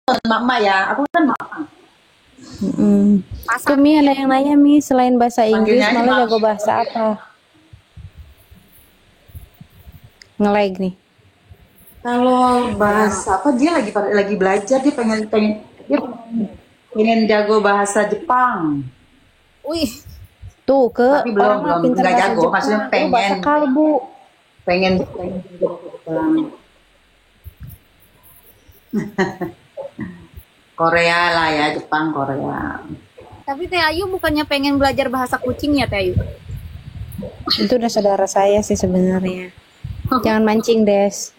mama ya, aku kan mama. Tuh Mi, ada yang nanya Mi, selain bahasa Inggris Panggilnya aja malah mama. jago bahasa apa? Nge-lag nih. Kalau bahasa apa dia lagi belajar, dia pengen jago bahasa Jepang. Wih, Tuh ke Tapi orang mah belum pinter nggak bahasa jago, Jepang, maksudnya lu bahasa pengen kalbu. pengen pengen jago bahasa Jepang. Korea lah ya, Jepang, Korea. tapi Teh Ayu bukannya pengen belajar bahasa kucing ya Teh Ayu? Itu udah saudara saya sih sebenarnya. Jangan mancing, Des.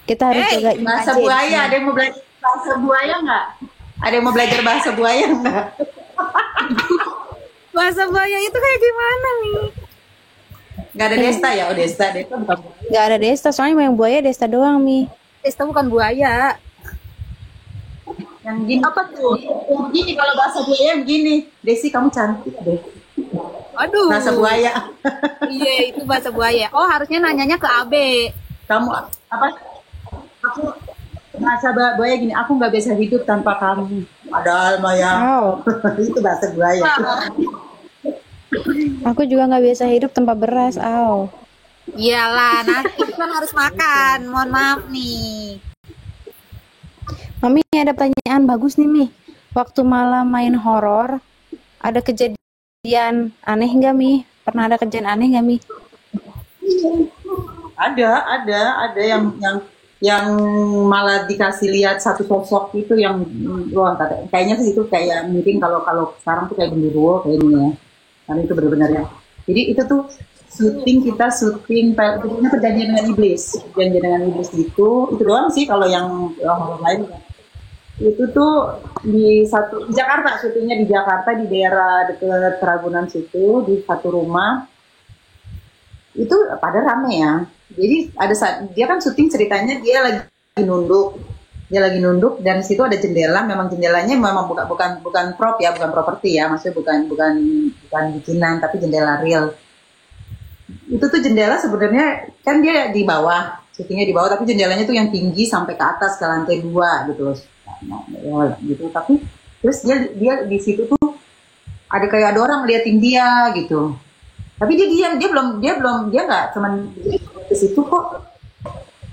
Kita harus jaga Bahasa image di buaya, sini. ada yang mau belajar bahasa buaya nggak? Ada yang mau belajar bahasa buaya nggak? Bahasa buaya itu kayak gimana nih? Nggak ada Desta ya, oh Desta bukan buaya. Gak ada Desta, soalnya yang buaya Desta doang Mi. Desta bukan buaya. Yang gini apa tuh? Yang gini kalau bahasa buaya yang gini. Desi kamu cantik deh. Aduh. Bahasa buaya. Iya, itu bahasa buaya. Oh, harusnya nanyanya ke Abe. Kamu apa? Aku bahasa buaya gini. Aku nggak bisa hidup tanpa kamu. Padahal mah ya. Oh, Itu bahasa buaya. aku juga nggak biasa hidup tanpa beras. Aw. Iyalah, nanti kan harus makan. Mohon maaf nih. Mami ada pertanyaan bagus nih Mi. Waktu malam main horor, ada kejadian aneh nggak Mi? Pernah ada kejadian aneh nggak Mi? Ada yang malah dikasih lihat satu sosok itu yang wah kayaknya sih itu kayak mungkin kalau sekarang tuh kayak genderuwo kayaknya ya. Karena itu benar-benar ya. Jadi itu tuh kita syuting perjanjian dengan iblis. Perjanjian dengan iblis itu doang sih kalau yang horor lain. Itu tuh di Jakarta, syutingnya di Jakarta di daerah dekat Ragunan situ di satu rumah. Itu pada rame ya. Jadi ada saat dia kan syuting ceritanya dia lagi nunduk dan situ ada jendela, memang jendelanya memang bukan prop ya, bukan properti ya, maksudnya bukan bikinan tapi jendela real. Itu tuh jendela sebenarnya kan dia di bawah, syutingnya di bawah tapi jendelanya tuh yang tinggi sampai ke atas ke lantai 2 gitu loh. Ya, gitu tapi terus dia di situ tuh ada kayak ada orang ngeliatin dia gitu. Tapi dia diam, dia nggak cuman di situ kok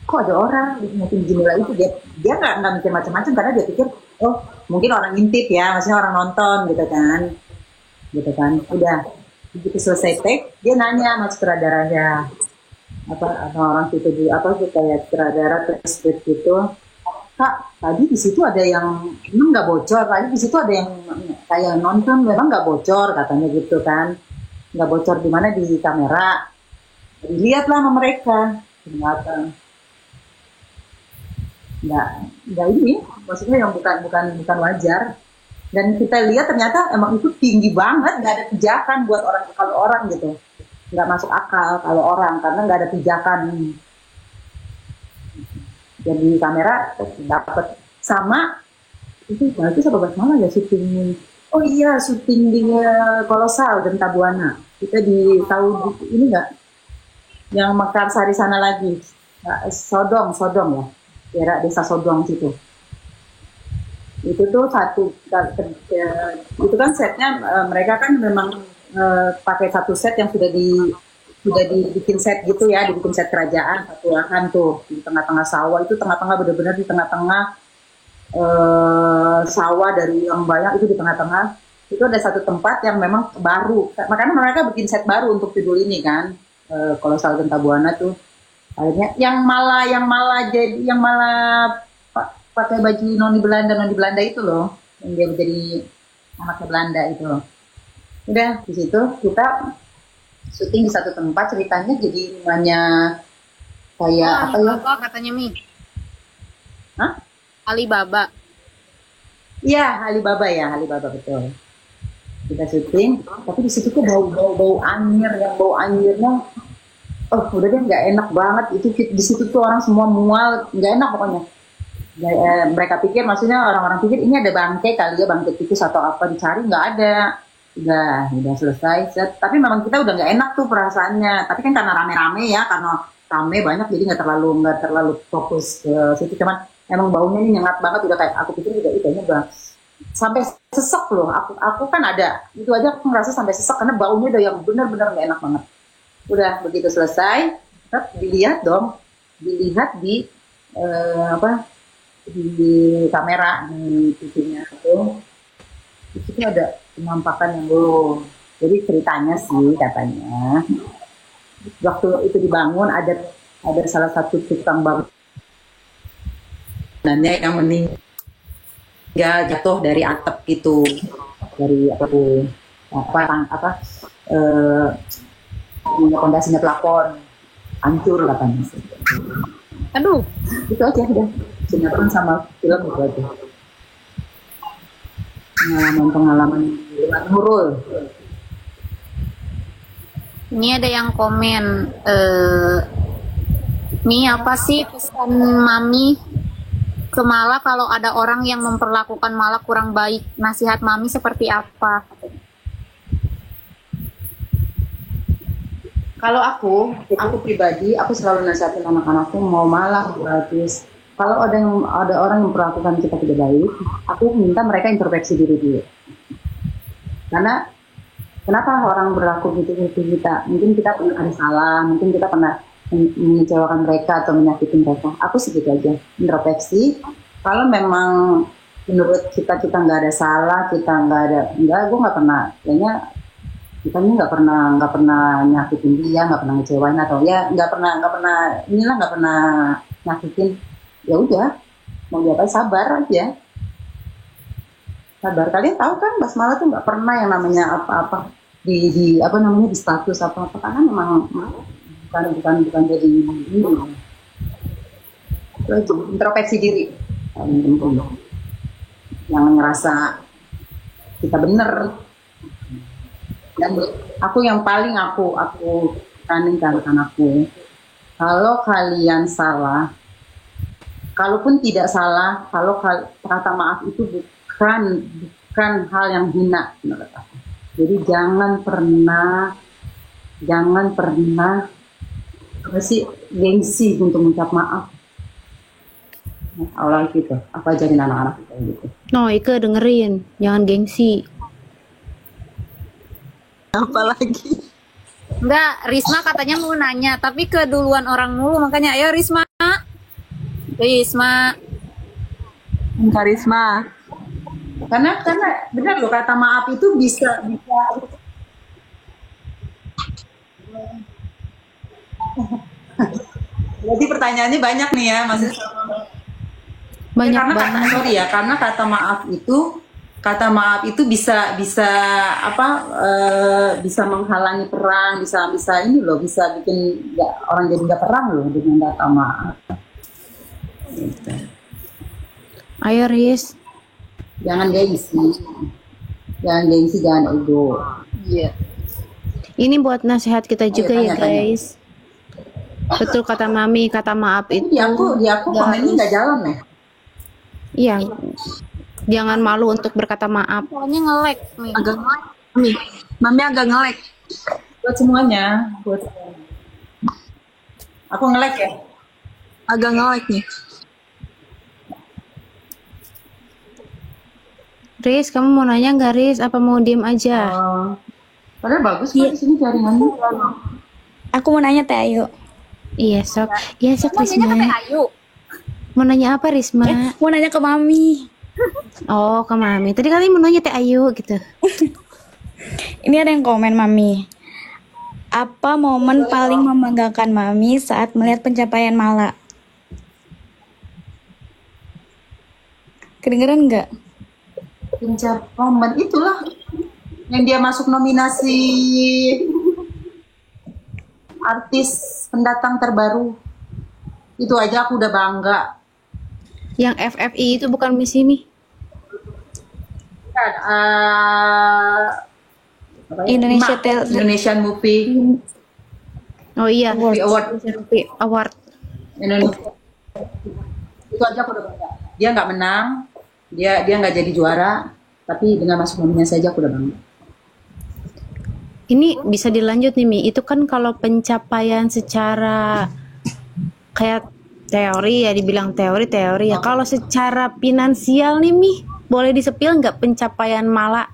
ada orang ngeliatin jendela itu, dia nggak mikir macam-macam karena dia pikir oh mungkin orang ngintip ya, maksudnya orang nonton gitu kan. Udah begitu selesai take dia nanya sama sutradaranya apa orang situ di apa sih kayak sutradara transkrip gitu, Kak tadi di situ ada yang emang nggak bocor, tadi di situ ada yang kayak nonton memang nggak bocor katanya gitu kan, nggak bocor di mana di kamera, dilihatlah sama mereka ternyata nggak ini, maksudnya yang bukan wajar. Dan kita lihat ternyata emang itu tinggi banget, nggak ada pijakan buat orang gitu, nggak masuk akal kalau orang karena nggak ada pijakan. Jadi kamera dapat sama itu berarti sahabat malah ya syuting. Oh iya syuting di Kolosal dan Tabuana. Kita tahu ini nggak? Yang Mekarsari sana lagi, Sodong ya, daerah desa Sodong situ. Itu tuh itu kan setnya mereka kan memang pakai satu set yang sudah dibikin set gitu ya, dibikin set kerajaan satu lahan tuh di tengah-tengah sawah, itu tengah-tengah benar-benar di tengah-tengah sawah dari yang banyak itu di tengah-tengah itu ada satu tempat yang memang baru, makanya mereka bikin set baru untuk judul ini kan, Kolosal dan Tabuana tuh akhirnya yang malah pakai baju noni Belanda itu loh, yang dia menjadi anaknya Belanda itu loh. Udah di situ kita syuting di satu tempat, ceritanya jadi namanya kayak apa ya? Alibaba katanya Mi. Hah? Alibaba. Iya, Alibaba betul. Kita syuting, tapi di situ tuh bau anyir, yang bau anyirnya, oh udah deh nggak enak banget. Itu di situ tuh orang semua mual, nggak enak pokoknya. Mereka pikir, maksudnya orang-orang pikir ini ada bangke kali ya, bangke tikus atau apa, dicari nggak ada. Udah selesai. Tapi memang kita udah nggak enak tuh perasaannya. Tapi kan karena rame-rame ya, karena rame banyak jadi nggak terlalu fokus ke situ. Cuman emang baunya ini nyengat banget, udah kayak aku pikir juga kayaknya udah sampai sesek loh. Aku kan ada itu aja aku ngerasa sampai sesek karena baunya udah yang benar-benar nggak enak banget. Udah begitu selesai, dilihat dong, dilihat di apa di kamera di TV-nya itu. Di situ ada penampakan yang belum. Jadi ceritanya sih katanya waktu itu dibangun ada salah satu tukang bangunannya yang meninggal jatuh dari atap gitu, dari pondasinya plafon hancur katanya. Aduh, Itu aja udah sinetron sama film itu aja. Pengalaman di luar Nurul. ini ada yang komen, Mi apa sih pesan Mami ke Mala kalau ada orang yang memperlakukan Mala kurang baik? Nasihat Mami seperti apa? Kalau aku pribadi, aku selalu nasihatin anak-anakku mau malah gratis. Kalau ada orang yang memperlakukan kita tidak baik, aku minta mereka introspeksi diri dulu. Karena kenapa orang berlaku gitu kita? Mungkin kita pernah ada salah, mungkin kita pernah mengecewakan mereka atau menyakitin mereka. Aku segitu aja, introspeksi. Kalau memang menurut kita nggak ada salah, gue nggak pernah, kayaknya kita ini nggak pernah nyakitin dia, nggak pernah ngecewain atau ya nggak pernah nyakitin. Ya udah, mau diapain, sabar aja. Sabar. Kalian tahu kan Basmala tuh nggak pernah yang namanya apa-apa di status apa-apa, karena memang bukan jadi ini. Itu aja, introspeksi diri. Jangan ngerasa kita bener. Dan aku yang paling aku tekanin ke anakku, kalau kalian salah, kalaupun tidak salah, kalau kata maaf itu bukan hal yang hina menurut aku. Jadi jangan pernah gengsi untuk mengucap maaf. Awal gitu, aku ajarin anak-anak kita gitu. No, Ike dengerin, jangan gengsi. Apalagi Enggak, Risma katanya mau nanya, tapi keduluan orang mulu, makanya ayo Risma. karisma. Karena benar loh, kata maaf itu bisa. Jadi pertanyaannya banyak nih ya, maksudnya. Banyak Karena kata maaf itu bisa menghalangi perang, bisa bikin orang jadi nggak perang loh dengan kata maaf. Gitu. Ayo Riz. Jangan gengsi, jangan ego. Iya. Ini buat nasihat kita juga ya tanya. guys. Betul kata Mami, kata maaf itu. Di aku komennya nggak jalan ya. Iya. Jangan malu untuk berkata maaf. Soalnya nge-lag nih. Agak nge-lag. Mami agak nge-lag. Buat semuanya. Aku nge-lag ya. Agak nge-lag nih. Riz, kamu mau nanya nggak Riz? Apa mau diem aja? Padahal bagus kok di sini jaringannya. Aku mau nanya Teh Ayu. Iya sok. Iya sok Mau nanya ke Teh Risma. Ayu. Mau nanya apa Risma? Mau nanya ke Mami. Oh ke Mami. Tadi kali mau nanya Teh Ayu gitu. Ini ada yang komen Mami. Apa momen paling membanggakan Mami saat melihat pencapaian Mala? Kedengeran nggak? Pencapaian itulah yang dia masuk nominasi artis pendatang terbaru. Itu aja aku udah bangga. Yang FFI itu bukan Miss ini. Indonesian Movie Oh iya. Award. Award. Indonesia. Itu aja aku udah bangga. Dia nggak menang, dia nggak jadi juara, tapi dengan masuk nominasi saja aku udah bangga. Ini bisa dilanjut nih Mi. Itu kan kalau pencapaian secara kayak Teori ya, dibilang teori ya. Kalau secara finansial nih Mi, boleh disepil nggak pencapaian Mala?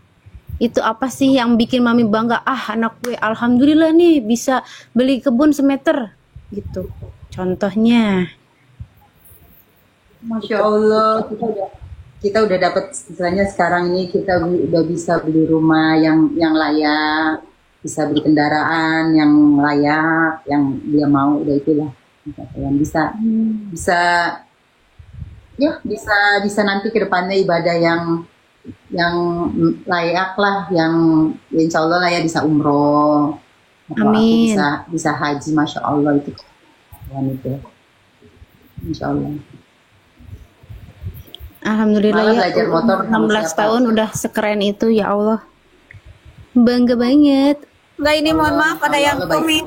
Itu apa sih yang bikin Mami bangga? Ah, anak gue alhamdulillah nih bisa beli kebun semeter gitu. Contohnya. Masya Allah, kita udah dapat istilahnya sekarang ini kita udah bisa beli rumah yang layak, bisa beli kendaraan yang layak, yang dia mau, udah itulah yang bisa bisa nanti ke depannya ibadah yang layak lah, yang insya Allah lah ya, bisa umroh, atau Amin. aku bisa haji, masya Allah itu insya Allah. Alhamdulillah Malah ya, belajar motor sama 16 siapa? tahun udah sekeren itu, ya Allah. Bangga banget. Enggak, ini mohon maaf ada yang Allah baik. komen.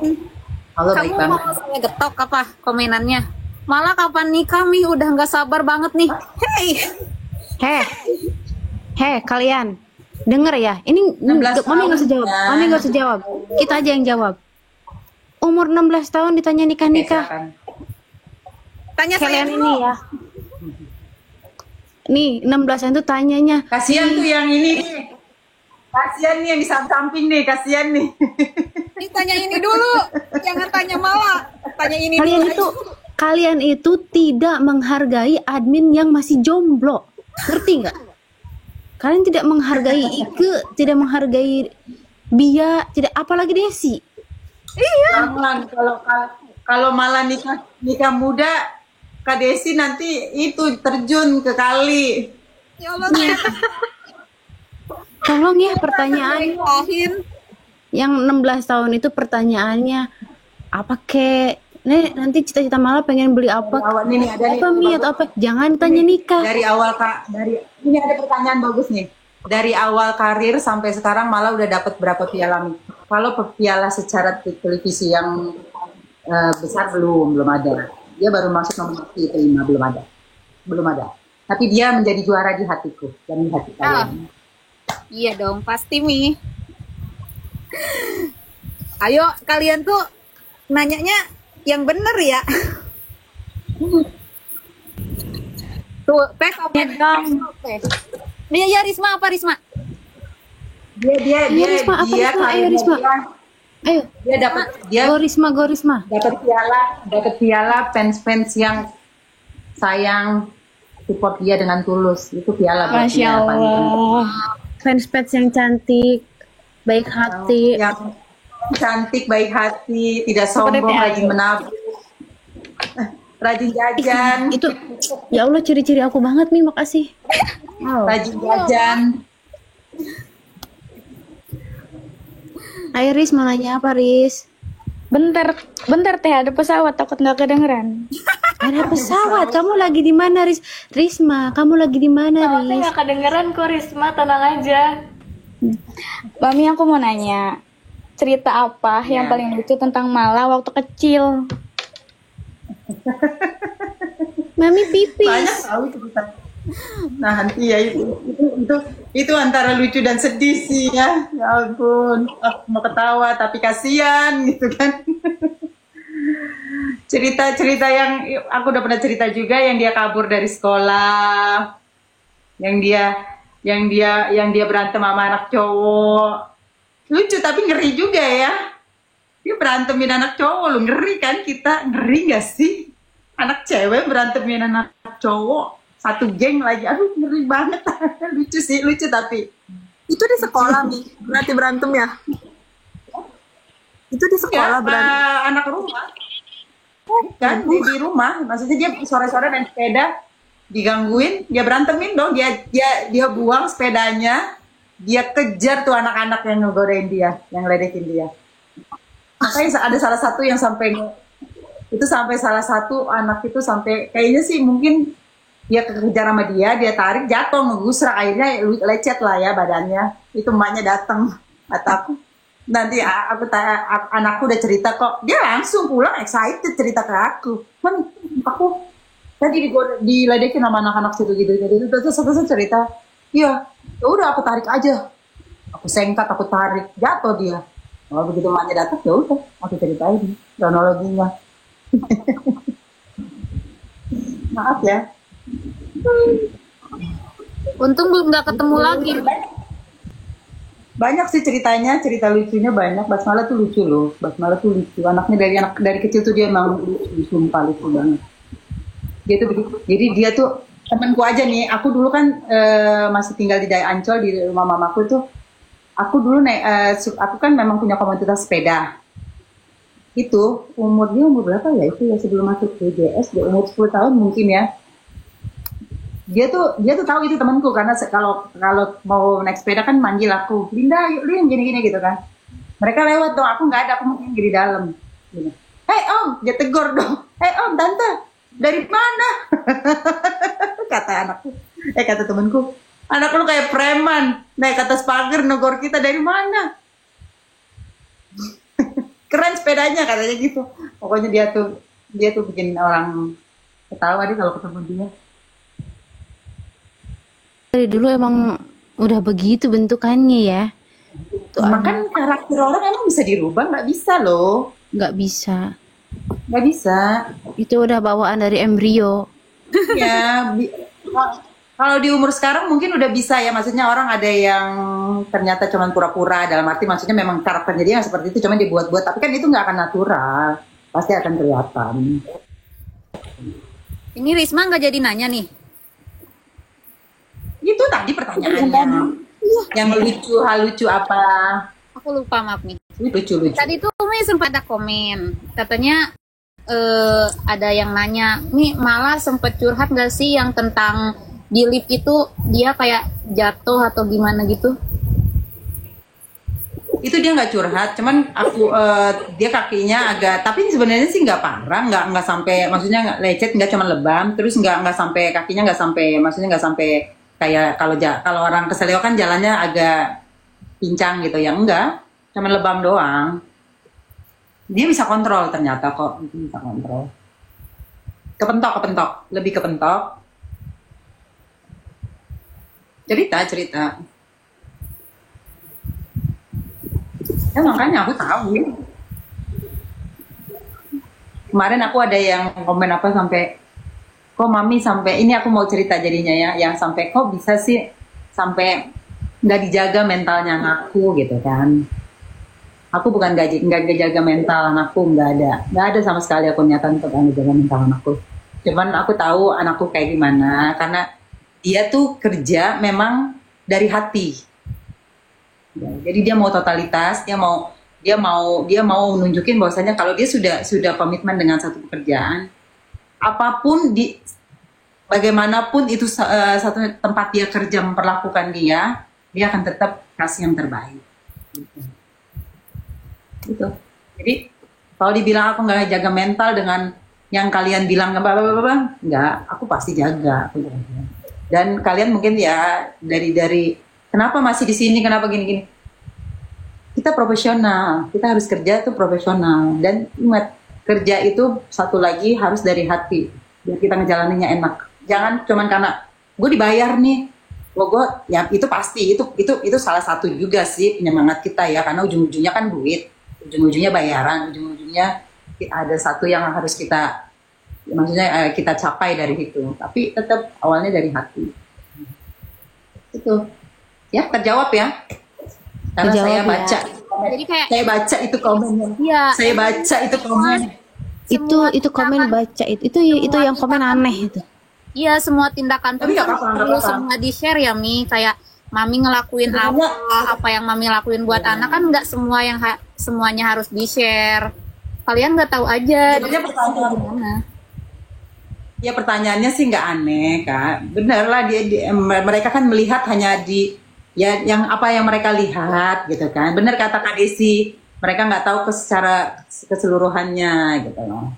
Allah baik Kamu banget. mau saya getok apa komenannya? Malah kapan nikah Mi? Udah nggak sabar banget nih. Hey, Heh, kalian denger ya. Ini 16 Mami nggak usah tahun, jawab. ya. Mami nggak usah jawab. Kita aja yang jawab. Umur 16 tahun ditanya nikah-nikah. Silakan. tanya saya Kalian dulu. ini ya. Nih, 16-an tuh tanyanya. Kasihan tuh yang ini nih. Kasihan nih yang di samping nih, kasihan nih. Ini tanya ini dulu. Jangan tanya Mala. Tanya ini dulu. Kalian itu tidak menghargai admin yang masih jomblo. Ngerti nggak? Kalian tidak menghargai Ike, tidak menghargai Bia, tidak, apalagi Desi. Jangan, kalau malah nikah muda, Kak Desi nanti itu terjun ke kali. Ya Allah, saya Tolong ya pertanyaan nikahin. yang 16 tahun itu pertanyaannya apa kek? Nih nanti cita-cita Mala pengen beli apa? Awal nih ada nih. Apa Mi atau apa? Jangan tanya nikah. Dari awal ini ada pertanyaan bagus nih. Dari awal karir sampai sekarang Mala udah dapat berapa piala Mi? Kalau piala secara televisi yang besar belum ada. Dia baru masuk nominasi itu 5, belum ada. Tapi dia menjadi juara di hatiku dan di hati kalian. Iya dong, pasti Mi. Ayo kalian tuh nanyanya yang bener ya. Tuh, Teh komen dong. Ya Risma apa Risma? Dia Risma, apa Risma? Ayo, Risma. Ayo. Dia dapat Go Risma. dapat piala fans yang sayang support dia dengan tulus. Itu piala buat Masya dia paling penting. Allah. Fans yang cantik, baik hati. Yang cantik, baik hati, tidak sombong, rajin menabung, rajin jajan, Itu ya Allah ciri-ciri aku banget nih, makasih. rajin jajan. Ayo Riz, mau nanya apa Riz? Bentar Teh, ada pesawat, takut nggak kedengeran. Ada pesawat. Kamu lagi di mana Riz? Risma, kamu lagi di mana Riz? Nggak kedengeran kok Risma, tenang aja. Mami, aku mau nanya, cerita apa yang paling lucu tentang Mala waktu kecil? Mami pipis. Banyak tahu cerita. Nah nanti ya itu antara lucu dan sedih sih ya. Ya ampun, mau ketawa tapi kasihan gitu kan. Cerita-cerita yang aku udah pernah cerita juga, yang dia kabur dari sekolah, yang dia berantem sama anak cowok. Lucu tapi ngeri juga ya. Dia berantemin anak cowok, lu ngeri kan, kita ngeri gak sih? Anak cewek berantemin anak cowok, satu geng lagi, aduh ngeri banget. lucu tapi Itu di sekolah Mi, berarti berantem ya? Itu di sekolah ya, berantem. anak rumah kan, di rumah, maksudnya dia sore-sore naik sepeda, digangguin, dia berantemin dong, dia buang sepedanya, dia kejar tuh anak-anak yang ngegodain dia, yang ledekin dia. Makanya ada salah satu yang sampai salah satu anak itu sampai kayaknya sih mungkin dia kejar sama dia tarik, jatuh, ngegusrak, akhirnya lecet lah ya badannya. Itu emaknya datang, kata aku, nanti anakku udah cerita kok, dia langsung pulang excited cerita ke aku, aku tadi diledekin sama anak-anak situ gitu. Terus cerita, iya, ya udah aku tarik aja, aku sengkat, aku tarik, jatuh dia. Kalau begitu emaknya datang, ya udah aku ceritain kronologinya. Maaf ya. Untung belum nggak ketemu lagi. Banyak sih ceritanya, cerita lucunya banyak. Basmala tuh lucu loh. Basmala tuh lucu. Anaknya dari kecil tuh dia emang lucu, sumpah lucu banget. Dia tuh begitu. Jadi dia tuh temanku aja nih. Aku dulu kan masih tinggal di Dayak Ancol di rumah mamaku tuh. Aku dulu aku kan memang punya komunitas sepeda. Itu dia umur berapa ya itu ya sebelum masuk PJS, dia umur 10 tahun mungkin ya. Dia tuh tahu itu temanku karena kalau mau naik sepeda kan manggil aku, Linda yuk Lin gini-gini gitu kan. Mereka lewat dong, aku nggak ada, aku mungkin di dalam. Gini. Hei om, dia tegur dong. Hei om, tante, dari mana? Kata anakku, kata temanku, anak lu kayak preman, naik ke atas pagar negor kita dari mana? Keren sepedanya katanya gitu. Pokoknya dia tuh bikin orang ketawa deh kalau ketemu dia. Dari dulu emang udah begitu bentukannya ya. Tuh Kan karakter orang emang bisa dirubah, nggak bisa loh. nggak bisa. Nggak bisa. Itu udah bawaan dari embrio. Ya, kalau di umur sekarang mungkin udah bisa ya. Maksudnya orang ada yang ternyata cuma pura-pura. Dalam arti maksudnya memang karakternya dia seperti itu, cuma dibuat-buat. Tapi kan itu nggak akan natural. Pasti akan kelihatan. Ini Risma nggak jadi nanya nih. Itu tadi pertanyaannya. Yang lucu, hal lucu apa? Aku lupa, maaf nih. Lucu-lucu. Tadi tuh Umi sempat ada komen, katanya ada yang nanya, Mi malah sempet curhat gak sih yang tentang di lift itu dia kayak jatuh atau gimana gitu? Itu dia nggak curhat, cuman dia kakinya agak, tapi sebenarnya sih nggak parah, nggak sampai, maksudnya nggak lecet, nggak cuma lebam, terus nggak sampai kakinya nggak sampai, maksudnya nggak sampai kayak kalau orang keselio kan jalannya agak pincang gitu ya, enggak, cuma lebam doang. Dia bisa kontrol ternyata kok, bisa kontrol. Kepentok, lebih kepentok. Cerita. Ya makanya aku tahu. Kemarin aku ada yang komen apa sampai, kok mami sampai, ini aku mau cerita jadinya ya, yang sampai kok bisa sih sampai nggak dijaga mentalnya anakku gitu kan. Aku bukan nggak jaga mental anakku, nggak ada sama sekali aku niatan untuk menjaga mental anakku. Cuman aku tahu anakku kayak gimana, karena dia tuh kerja memang dari hati. Ya, jadi dia mau totalitas, dia mau nunjukin bahwasanya kalau dia sudah komitmen dengan satu pekerjaan, apapun bagaimanapun itu satu tempat dia kerja memperlakukan dia akan tetap kasih yang terbaik. Gitu. Jadi kalau dibilang aku nggak jaga mental dengan yang kalian bilang nggak, aku pasti jaga. Dan kalian mungkin ya dari kenapa masih di sini, kenapa gini. Kita profesional, kita harus kerja itu profesional. Dan ingat, kerja itu satu lagi harus dari hati, biar kita ngejalaninnya enak. Jangan cuman karena gue dibayar nih, gue ya itu pasti itu salah satu juga sih penyemangat kita ya, karena ujung-ujungnya kan duit, ujung-ujungnya bayaran, ujung-ujungnya ada satu yang harus kita, maksudnya kita capai dari itu. Tapi tetap awalnya dari hati. Itu ya terjawab ya. Karena Terjawab saya ya. baca, Jadi kayak saya baca itu komennya. Iya. Saya baca itu komen. Itu komen baca itu yang komen aneh itu. Iya, semua tindakan Tapi nggak kan apa-apa, nggak perlu apa-apa. semua di-share ya, Mi. Kayak Mami ngelakuin apa yang Mami lakuin buat anak kan nggak semua yang semuanya harus di-share. Kalian nggak tahu aja. Sebenarnya pertanyaan, Gimana? ya pertanyaannya sih nggak aneh kak. Bener lah mereka kan melihat hanya di ya yang apa yang mereka lihat gitu kan. Bener kata Kak Desi, mereka nggak tahu secara keseluruhannya gitu loh.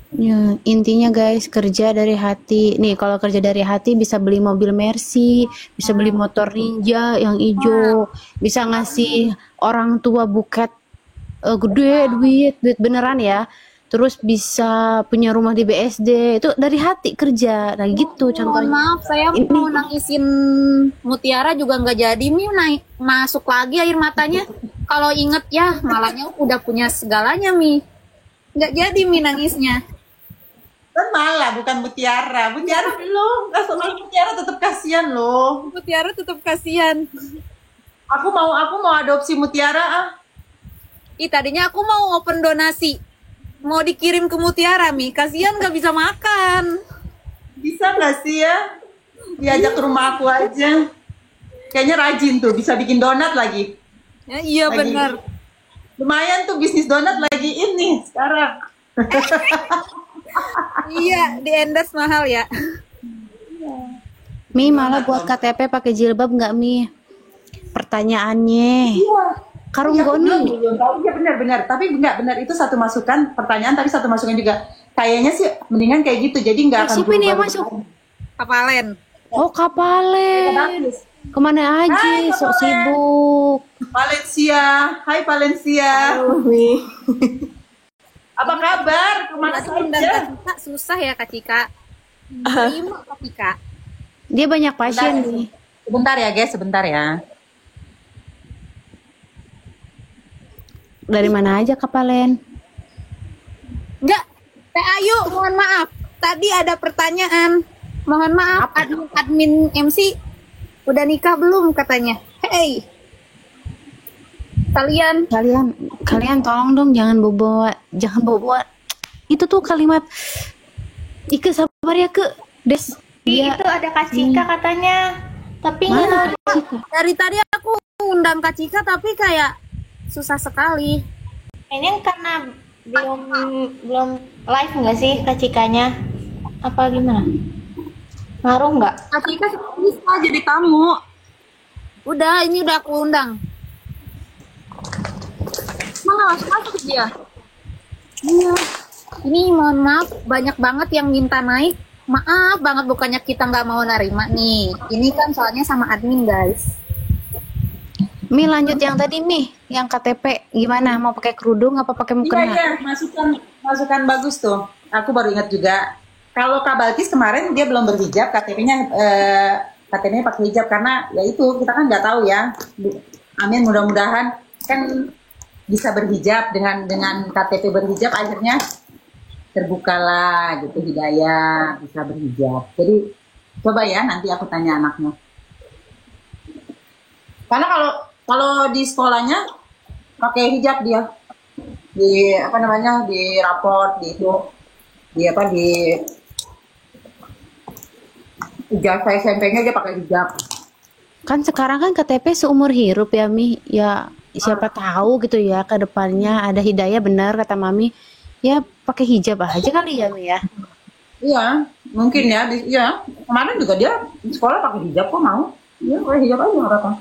Ya, intinya guys, kerja dari hati. Nih, kalau kerja dari hati bisa beli mobil Mercy, bisa beli motor Ninja yang hijau, bisa ngasih orang tua buket gede duit beneran ya. Terus bisa punya rumah di BSD. Itu dari hati kerja. Nah, gitu Mohon contohnya. maaf, saya mau nangisin Mutiara juga nggak jadi, Mi. Masuk lagi air matanya. Kalau inget ya, malahnya udah punya segalanya, Mi. Nggak jadi, Mi, nangisnya. Kan malah bukan mutiara. Mutiara belum. Soalnya mutiara tetap kasihan loh. Mutiara tetap kasihan. Aku mau adopsi mutiara ah. Ih, tadinya aku mau open donasi. Mau dikirim ke Mutiara, Mi. Kasihan nggak bisa makan. Bisa nggak sih ya? Diajak ke rumah aku aja. Kayaknya rajin tuh, bisa bikin donat lagi. Ya, iya Lagi. benar. Lumayan tuh bisnis donat lagi ini sekarang. Iya, di endorse mahal ya. Mi malah buat KTP pakai jilbab nggak Mi? Pertanyaannya. Karung goni. Iya benar. Tapi enggak benar itu satu masukan pertanyaan, tapi satu masukan juga. Kayaknya sih mendingan kayak gitu. Jadi nggak akan Siapa ini yang berubah. masuk? Kapalen. Oh Kapalen. Kemana aja? Hai, Sok Kapalen. sibuk. Valencia, hai Valencia. Apa kabar? Kemana Tadi undang saja? Kak Cika susah ya Kak Cika. Terima Kak Cika. Dia banyak pasien nih. Sebentar ya guys, sebentar ya. Dari mana aja Kapalen? Enggak, Teh Ayu, mohon maaf. Tadi ada pertanyaan. Mohon maaf, admin MC udah nikah belum katanya. Hey, Kalian tolong dong jangan bawa itu tuh kalimat Ike sabar ya ke Des. Dia Itu ada Kak Cika katanya. Tapi nggak mana? tahu dari tadi aku undang Kak Cika tapi kayak susah sekali. kayaknya karena belum live nggak sih Kak Cikanya? Apa gimana? Ngaruh nggak? Kak Cika bisa jadi tamu. Udah, ini udah aku undang. Mana masuk dia? Iya. Ini mohon maaf, banyak banget yang minta naik. Maaf banget bukannya kita nggak mau nerima nih. Ini kan soalnya sama admin guys. Mi lanjut yang tadi Mi, yang KTP gimana? Mau pakai kerudung apa pakai mukena? Iya, masukan bagus tuh. Aku baru ingat juga. Kalau Kak Balkis kemarin dia belum berhijab, KTP-nya pakai hijab karena ya itu kita kan nggak tahu ya. Amin, mudah-mudahan kan bisa berhijab dengan KTP berhijab akhirnya terbukalah gitu hidayah bisa berhijab. Jadi coba ya nanti aku tanya anaknya. Karena kalau di sekolahnya pakai hijab dia di di raport di itu di ijazah SMP-nya dia pakai hijab. Kan sekarang kan KTP seumur hirup ya Mi. Ya siapa tahu gitu ya ke depannya ada hidayah benar kata Mami. Ya pakai hijab aja kali ya Mi ya. Iya, mungkin ya. Ya, kemarin juga dia di sekolah pakai hijab kok mau. Iya, pakai hijab aja nggak apa-apa.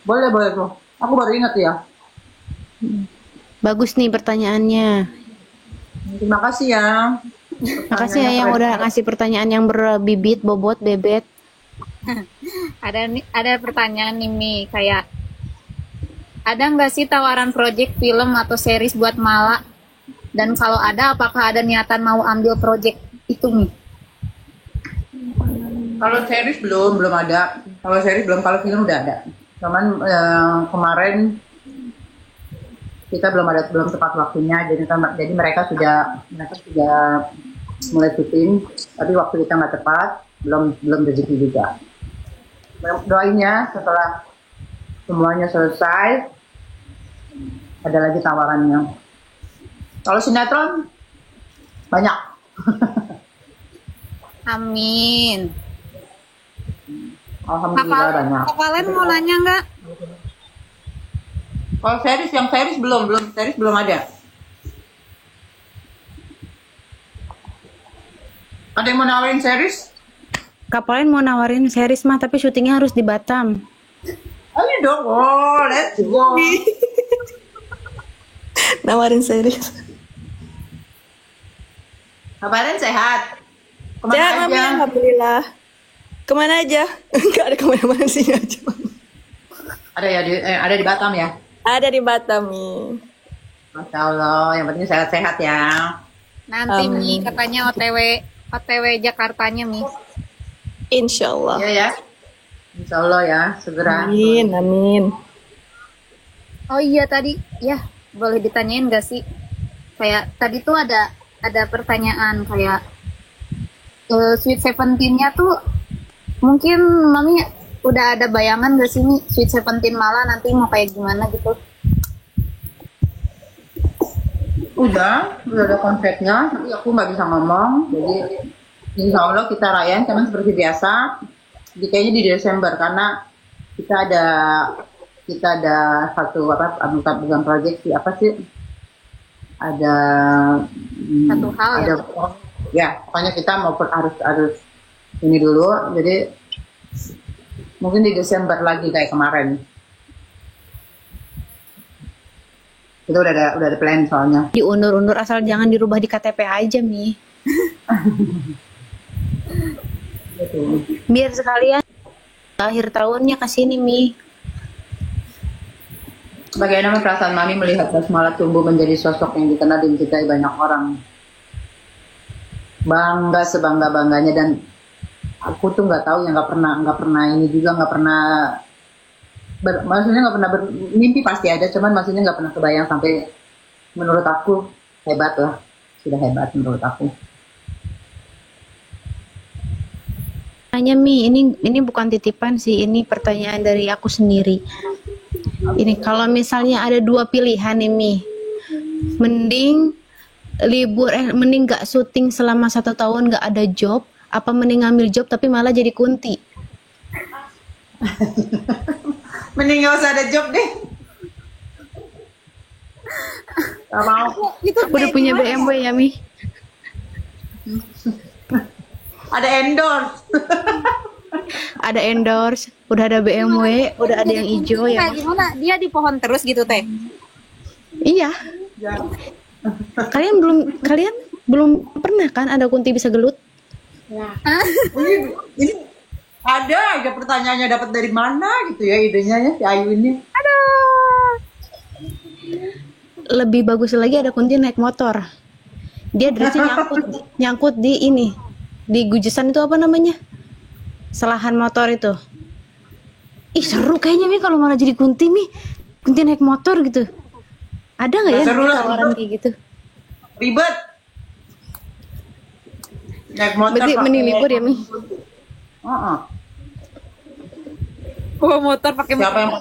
Boleh tuh. Aku baru ingat ya. Bagus nih pertanyaannya. Terima kasih ya. Makasih ya yang udah ngasih pertanyaan yang berbibit, bobot, bebet. Ada pertanyaan nih Mi, kayak ada nggak sih tawaran project film atau series buat Mala? Dan kalau ada, apakah ada niatan mau ambil project itu Mi? Kalau series belum ada. Kalau series belum, kalau film udah ada. Cuman kemarin kita belum tepat waktunya, jadi mereka sudah mulai syuting, tapi waktu kita nggak tepat, belum rezeki juga. Doain ya setelah semuanya selesai ada lagi tawarannya. Kalau sinetron banyak. Amin. Alhamdulillah banyak. Kalian mau nanya nggak? Kalau series belum ada. Ada yang mau nawarin series? Kapalin mau nawarin series mah tapi syutingnya harus di Batam. Ayo dong, let's go. Nawarin series. Kabarin sehat. Kemana Sehat Mami, aja? alhamdulillah. Kemana aja? Enggak ada kemana-mana sih aja. Ada ya ada di Batam ya. Ada di Batam nih. Masya Allah, yang penting sehat-sehat ya. Nanti Mi, katanya OTW Jakartanya Mi. Insya Allah. Iya ya. Insya Allah ya, segera. Amin, amin. Oh iya tadi, ya boleh ditanyain nggak sih? Kayak tadi tuh ada ada pertanyaan kayak Sweet Seventeen-nya tuh mungkin Mami udah ada bayangan gak sih nih Sweet Seventeen malah nanti mau kayak gimana gitu? Udah ada konsepnya, tapi aku nggak bisa ngomong. Jadi insya Allah kita rayain cuman seperti biasa. Kayaknya di Desember karena kita ada satu bukan proyek sih, apa sih? Ada Satu hal ada ya pokoknya kita harus ini dulu. Jadi mungkin di Desember lagi kayak kemarin. Itu udah ada plan soalnya. Diundur-undur asal jangan dirubah di KTP aja, Mi. Biar sekalian akhir tahunnya ke sini, Mi. Bagaimana perasaan Mami melihat Basmala tumbuh menjadi sosok yang dikenal dan dicintai banyak orang? Bangga sebangga-bangganya, dan aku tuh nggak tahu, yang nggak pernah ini juga nggak pernah maksudnya nggak pernah mimpi pasti ada, cuman maksudnya nggak pernah kebayang sampai, menurut aku hebat lah, sudah hebat menurut aku. Tanya Mi, ini bukan titipan sih, ini pertanyaan dari aku sendiri. Ini kalau misalnya ada dua pilihan nih Mi, mending mending nggak syuting selama 1 tahun nggak ada job, apa mending ngambil job tapi malah jadi kunti? Mending nggak usah ada job deh. Gak mau. Udah punya BMW ya Mi? Ada endorse. Ada endorse, udah ada BMW, udah ada yang hijau ya. Kayak gimana? Dia di pohon terus gitu Teh? Iya. Kalian belum pernah kan ada kunti bisa gelut? Ini ada pertanyaannya, dapat dari mana gitu ya idenya ya si Ayu ini. Lebih bagus lagi ada kunti naik motor. Dia dressnya nyangkut di ini, di gujesan itu apa namanya? Selahan motor itu. Ih seru kayaknya Mi kalau malah jadi kunti Mi. Kunti naik motor gitu. Ada nggak ya tawaran kayak gitu? Ribet. Naik motor. Berarti mending libur ya Mi? Oh motor pakai Siapa yang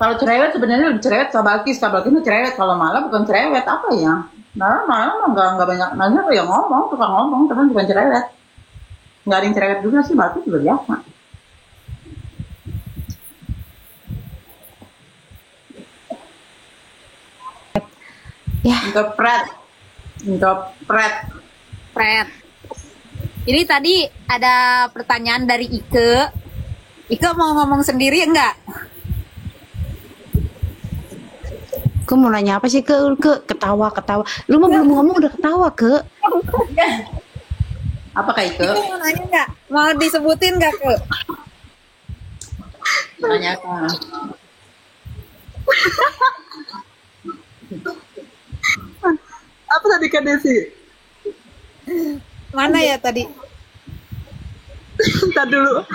kalau cerewet sebenarnya lebih cerewet Kabalkis itu cerewet. Kalau malah bukan cerewet, apa ya? Malah nggak banyak nanya, ya ngomong, tukang ngomong, tapi bukan cerewet. Nggak ada yang cerewet juga sih, Balkis juga biasa. Ya. Interpret. Fred. Ini tadi ada pertanyaan dari Ike. Ike mau ngomong sendiri enggak? Ke mau nanya apa sih ke ketawa. Lu mah belum ngomong udah ketawa ke. Apa Kak Ike? Ike mau nanya enggak? Mau disebutin enggak ke? Tanyakan. Apa tadi Kak Desi? Mana ya tadi? Bentar dulu.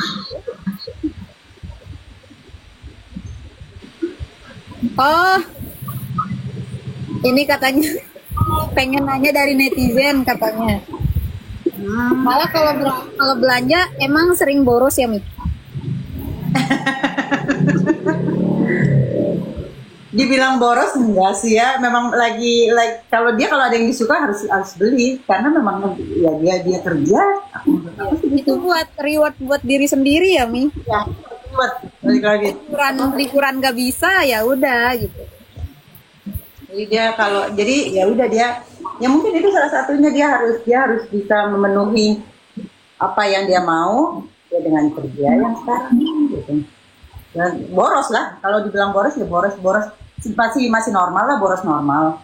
Oh, ini katanya pengen nanya dari netizen katanya. Malah kalau belanja emang sering boros ya Mi? Dibilang boros enggak sih ya, memang lagi kalau ada yang disuka harus beli karena memang ya dia kerja. Itu buat reward buat diri sendiri ya Mi? Ya, buat balik lagi. Liburan nggak bisa ya udah gitu. Jadi ya udah dia ya mungkin itu salah satunya, dia harus bisa memenuhi apa yang dia mau ya dengan kerja yang sekarang gitu. Dan boros lah, kalau dibilang boros ya boros masih normal lah, boros normal.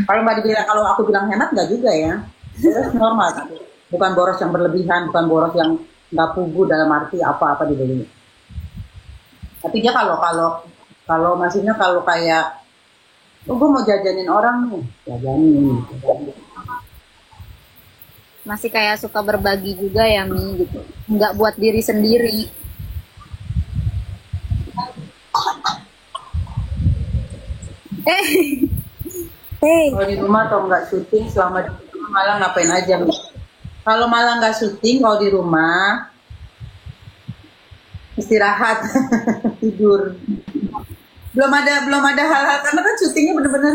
Kalau aku bilang hemat nggak juga ya, boros normal tapi bukan boros yang berlebihan, bukan boros yang nggak pugu dalam arti apa dibeli. Tapi dia kalau maksudnya kalau kayak gue mau jajanin orang nih, jajanin. Masih kayak suka berbagi juga ya Mi gitu, nggak buat diri sendiri. Hey, Kalau di rumah atau nggak syuting selama di rumah malah ngapain aja? Kalau malah nggak syuting, kalau di rumah istirahat, tidur. Belum ada hal-hal karena kan syutingnya bener-bener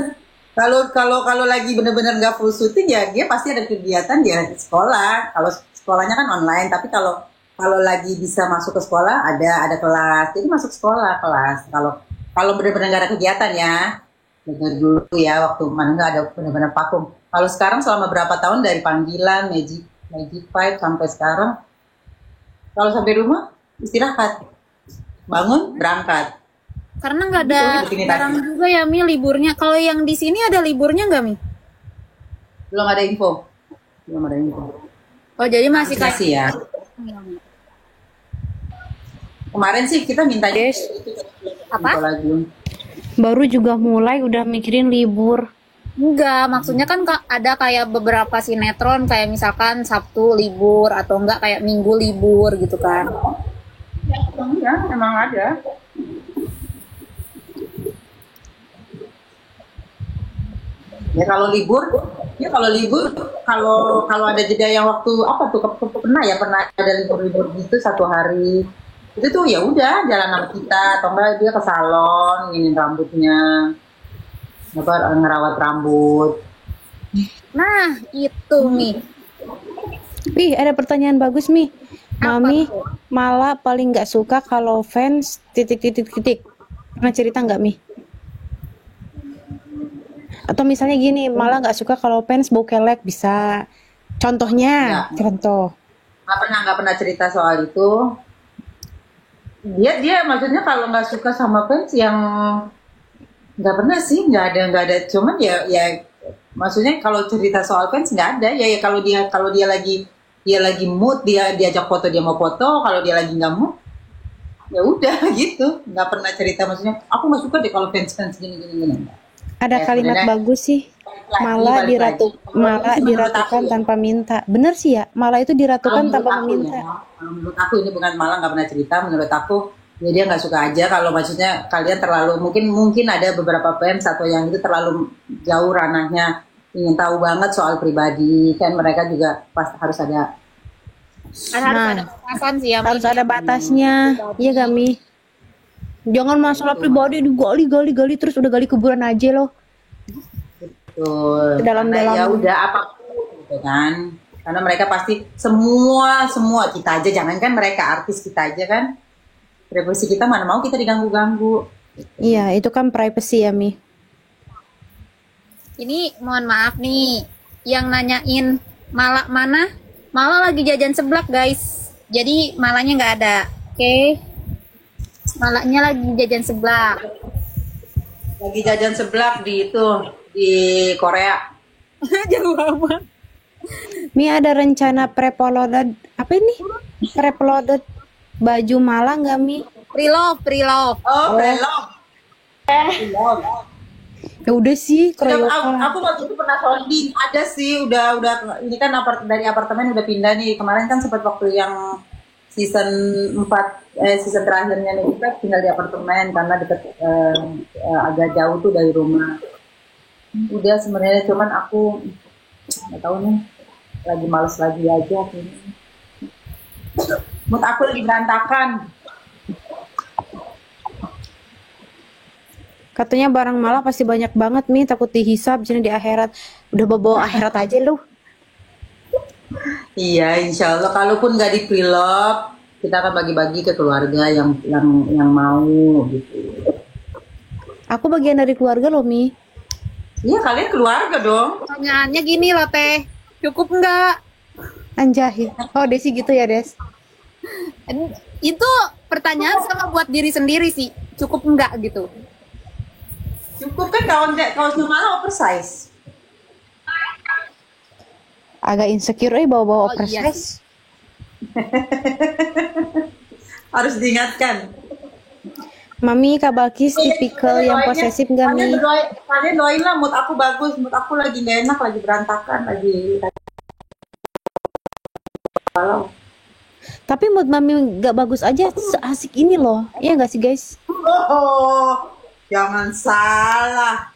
kalau lagi bener-bener nggak full syuting ya dia pasti ada kegiatan dia sekolah. Kalau sekolahnya kan online, tapi kalau lagi bisa masuk ke sekolah ada kelas, jadi masuk sekolah kelas. Kalau bener-bener nggak ada kegiatan ya, bener dulu ya waktu mana nggak ada bener-bener vakum. Kalau sekarang selama berapa tahun dari panggilan Magic Five sampai sekarang, kalau sampai rumah istirahat, bangun berangkat. karena nggak ada Itu rutinitas. barang juga ya Mi liburnya. Kalau yang di sini ada liburnya nggak Mi? Belum ada info. Oh jadi masih kayak Masih ya. Kemarin sih kita minta Des, apa? info lagi. baru juga mulai udah mikirin libur. Enggak, maksudnya kan ada kayak beberapa sinetron kayak misalkan Sabtu libur atau enggak kayak Minggu libur gitu kan. Ya, emang ada. Ya kalau libur, kalau ada jeda yang waktu apa tuh pernah ada libur gitu 1 hari. Itu tuh ya udah jalan sama kita atau enggak dia ke salon nginin rambutnya. Ngerawat rambut. Nah, itu Mi. Ih, ada pertanyaan bagus, Mi. Apa Mami tuh? malah paling nggak suka kalau fans titik. Pernah cerita nggak, Mi? Atau misalnya gini, malah nggak suka kalau fans bau kelek, bisa. Contohnya, Ya. contoh. Nggak pernah cerita soal itu. Dia maksudnya kalau nggak suka sama fans yang nggak pernah sih, nggak ada. Cuman ya maksudnya kalau cerita soal fans nggak ada. Ya kalau dia lagi mood, dia diajak foto dia mau foto. Kalau dia lagi nggak mood, ya udah gitu. Nggak pernah cerita maksudnya. Aku nggak suka deh kalau fans gini. Ada Ya, kalimat sebenarnya bagus sih. balik lagi. Malah Menurut diratukan aku ya. tanpa minta. Bener sih ya, malah itu diratukan tanpa meminta. Menurut aku ini bukan malah nggak pernah cerita. Menurut aku ya dia nggak suka aja kalau maksudnya kalian terlalu mungkin ada beberapa fans atau yang itu terlalu jauh ranahnya ingin tahu banget soal pribadi kan mereka juga pas harus ada. Kan harus Nah, ada batasan sih ya Mi. harus ada batasnya. Iya gak, Mi? Jangan masalah pribadi digali terus udah gali kuburan aja loh. Betul. Dalam-dalam. Karena ya udah apapun gitu kan. Karena mereka pasti semua kita aja jangankan mereka artis kita aja kan. Privasi kita mana mau kita diganggu-ganggu. Iya, itu kan privacy ya, Mi. Ini mohon maaf nih, yang nanyain Mala mana? Mala lagi jajan seblak guys. Jadi malanya nggak ada. Oke. Malanya lagi jajan seblak. Lagi jajan seblak di Korea. Jauh amat. Mi ada rencana preloaded apa ini? Preloaded baju Malang nggak, Mi? Pre-love. Oh, belum. Ya udah sih, Sudah, keroyokan. aku waktu itu pernah sounding ada sih udah ini kan dari apartemen udah pindah nih kemarin kan sempat waktu yang season 4 season terakhirnya nih kita tinggal di apartemen karena deket agak jauh tuh dari rumah udah sebenarnya cuman aku nggak tahu nih lagi males lagi aja kayaknya. Mood aku lagi berantakan. Katanya barang malah pasti banyak banget, Mi. Takut dihisap jadi di akhirat. Udah bawa akhirat aja lu. Iya, insya Allah. Kalaupun nggak di pre-love, kita akan bagi-bagi ke keluarga yang mau gitu. Aku bagian dari keluarga loh, Mi. Iya, kalian keluarga dong. Pertanyaannya gini loh Teh, cukup nggak? Anjahi. Oh, Desi gitu ya, Des? Itu pertanyaan sama buat diri sendiri sih, cukup nggak gitu? Cukup kan kaosnya malah oversize. Agak insecure bawa-bawa Oh, iya oversize. Harus diingatkan. Mami, Kak Balkis tipikal yang posesif nggak, Mi? Kalian doain lah, mood aku bagus. Mood aku lagi gak enak, lagi berantakan, lagi galau. Tapi mood Mami nggak bagus aja, seasik ini loh. Iya nggak sih, guys? Oh, jangan salah.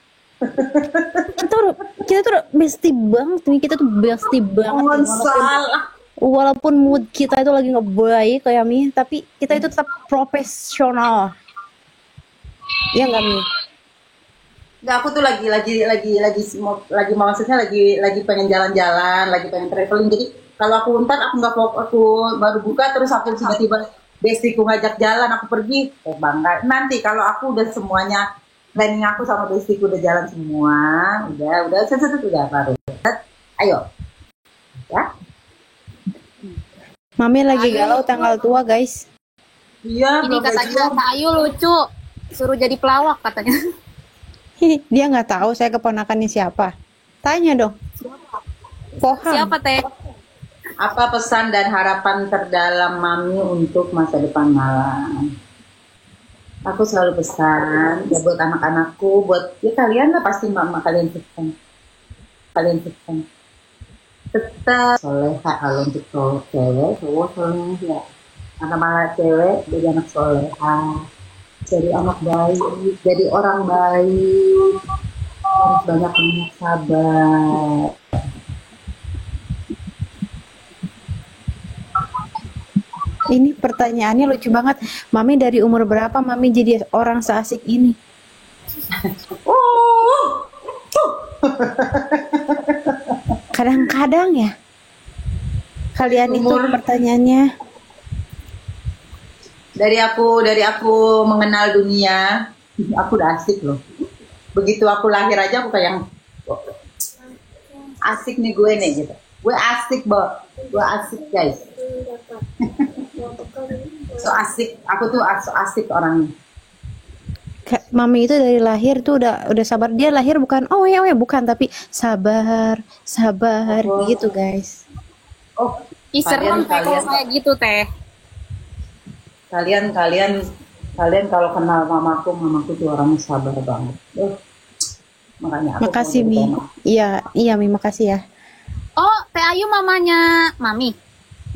kita tuh bestie banget nih, kita tuh bestie banget nih. Salah. Walaupun mood kita itu lagi nggak baik kayak Mi, tapi kita itu tetap profesional. Iya nggak Mi? Nggak, aku tuh lagi maksudnya lagi pengen jalan-jalan, lagi pengen traveling. Jadi kalau aku ntar aku nggak aku baru buka terus aku tiba-tiba bestiku ngajak jalan, aku pergi, bangga. Nanti kalau aku udah semuanya planning aku sama bestiku udah jalan semua, udah sesuatu udah baru. Ayo, ya. Mami lagi galau tanggal tua guys. Iya. Ini katanya Kak Ayu lucu, suruh jadi pelawak katanya. Dia nggak tahu saya keponakannya siapa. Tanya dong. Poham. Siapa Teh? Apa pesan dan harapan terdalam Mami untuk masa depan malam? Aku selalu pesan ya buat anak-anakku, buat ya kalian lah, pasti mama kalian pesan. Tetap soleha. Kalau untuk cewek soleh ya. Karena malah cewek jadi anak soleha, jadi anak baik, jadi orang baik, harus banyak sabar. Ini pertanyaannya lucu banget. Mami dari umur berapa Mami jadi orang seasik ini? Kadang-kadang ya. Kalian itu pertanyaannya. Dari aku mengenal dunia, aku udah asik loh. Begitu aku lahir aja aku kayak asik nih gue nih gitu. Gue asik gue asik guys. So asik, aku tuh so asik orangnya. Mami itu dari lahir tuh udah sabar. Dia lahir bukan bukan, tapi sabar gitu guys. Oh, Ih, serem Teh kalau kayak gitu Teh. Kalian kalau kenal mamaku tuh orangnya sabar banget. Makanya aku makasih Mi. Iya Mi, makasih ya. Oh, Teh Ayu mamanya Mami.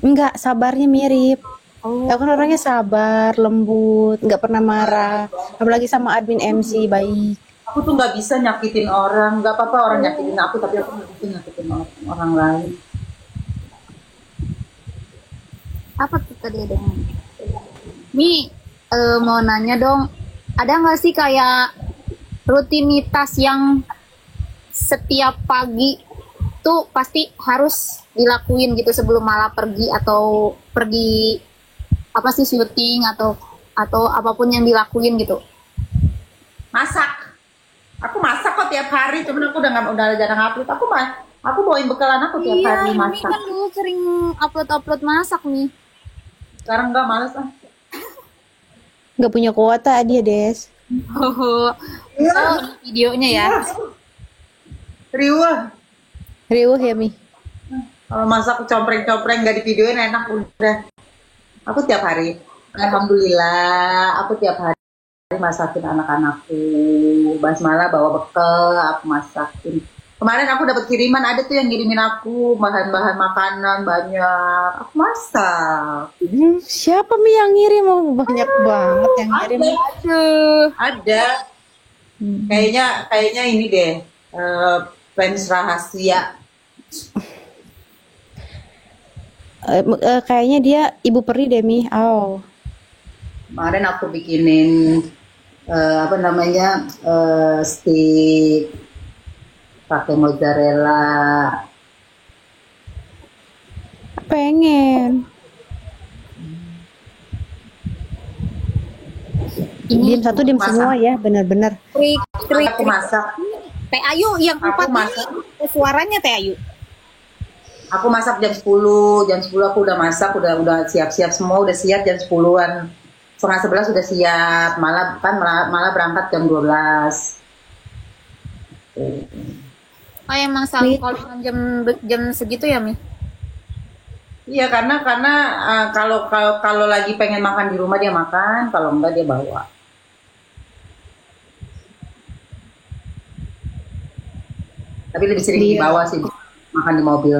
Enggak, sabarnya mirip. Aku kan orangnya sabar, lembut, nggak pernah marah. Apalagi sama admin MC, baik. Aku tuh nggak bisa nyakitin orang. Nggak apa-apa orang nyakitin aku, tapi aku nggak bisa nyakitin orang lain. Apa tuh tadi ada? Mi, mau nanya dong, ada nggak sih kayak rutinitas yang setiap pagi tuh pasti harus dilakuin gitu sebelum malah pergi atau pergi apa sih syuting atau apapun yang dilakuin gitu? Masak. Aku masak kok tiap hari, cuman aku udah jarang upload. Aku bawain bekalan aku tiap hari Mami masak. kan dulu sering upload masak nih. Sekarang nggak, males ah. Nggak punya kuota dia, Des. Oh, videonya ya. Riuh Ya, Mi. kalau masak compreng-compreng nggak di videoin enak udah. Aku tiap hari, alhamdulillah, aku tiap hari masakin anak-anakku. Basmala bawa bekal, aku masakin. Kemarin aku dapat kiriman, ada tuh yang ngirimin aku bahan-bahan makanan banyak. Aku masak. Siapa Mi yang ngirim? Oh, banyak banget yang ngirim. Ada. Kayaknya ini deh, fans rahasia. Kayaknya dia Ibu Peri deh Mi. Oh. Kemarin aku bikinin steak pakai mozzarella. Pengen. Diam satu diam semua ya, benar-benar. Aku masak. Teh Ayu yang Aku empat masak. suaranya Teh Ayu. Aku masak jam 10 aku udah masak, udah siap-siap semua, udah siap jam 10-an. 10:30 sudah siap, malah berangkat jam 12. Oh emang selalu kalau jam segitu ya Mi? Iya karena kalau lagi pengen makan di rumah dia makan, kalau enggak dia bawa. Tapi lebih sering dibawa sih, makan di mobil.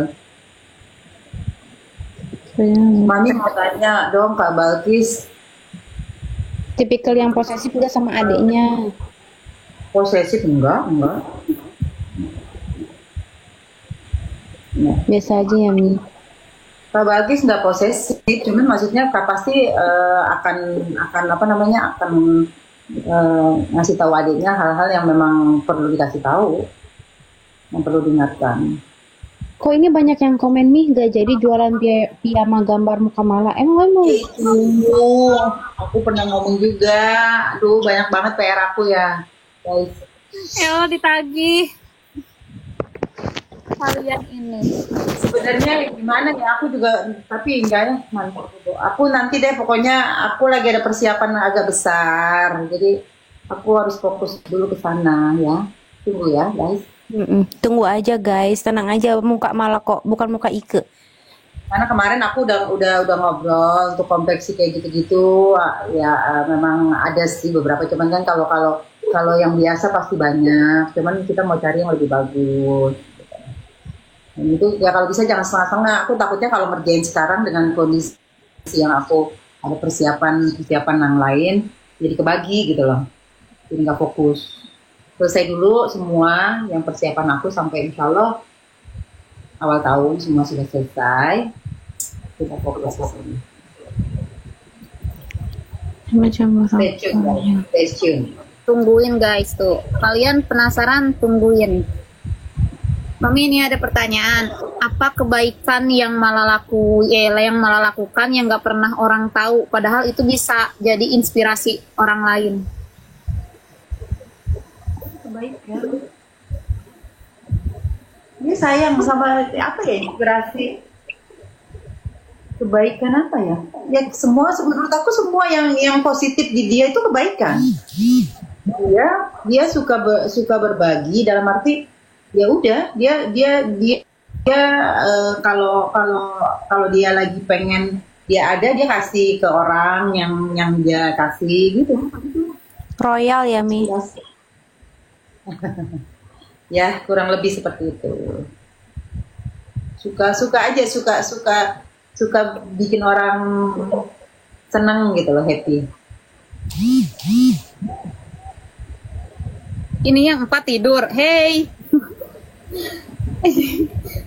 Mami mau tanya dong Kak Balkis. Tipikal yang posesif juga sama adiknya. Posesif enggak. Nah, Biasa aja ya, Mi. Pak Bagis nggak posesif, cuman maksudnya pasti akan apa namanya akan ngasih tahu adiknya hal-hal yang memang perlu dikasih tahu, yang perlu diingatkan. Kok ini banyak yang komen, Mi, gak jadi jualan piyama gambar muka Mala. Emang mau? Itu aku pernah ngomong juga, aduh banyak banget PR aku ya, guys. Ditagih kalian ini. Sebenarnya gimana ya, aku juga tapi enggak ya, mantap. Aku nanti deh, pokoknya aku lagi ada persiapan agak besar, jadi aku harus fokus dulu ke sana ya. Tunggu ya guys. Tunggu aja guys, tenang aja, muka Mala kok, bukan muka Ike. Karena kemarin aku udah ngobrol untuk konveksi kayak gitu-gitu, ya memang ada sih beberapa, cuman kan kalau yang biasa pasti banyak, cuman kita mau cari yang lebih bagus. Dan itu ya kalau bisa jangan setengah-setengah. Aku takutnya kalau ngerjain sekarang dengan kondisi yang aku ada persiapan yang lain, jadi kebagi gitu loh, jadi nggak fokus. Selesai dulu semua yang persiapan aku sampai insya Allah awal tahun semua sudah selesai, kita fokus ke sini. Stay tune, guys. Stay tune. Tungguin guys tuh. Kalian penasaran, tungguin. Mami, ini ada pertanyaan. Apa kebaikan yang Mala lakukan yang nggak pernah orang tahu, padahal itu bisa jadi inspirasi orang lain? Kebaikan. Dia sayang sama apa ya, inspirasi. Kebaikan apa ya? Ya semua, menurut aku semua yang positif di dia itu kebaikan. Dia suka berbagi, dalam arti ya udah dia kalau dia lagi pengen dia ada, dia kasih ke orang yang dia kasih gitu. Royal ya, Mi. Ya kurang lebih seperti itu. Suka aja, suka bikin orang seneng gitu loh, happy. Ini yang 4 tidur. Hey.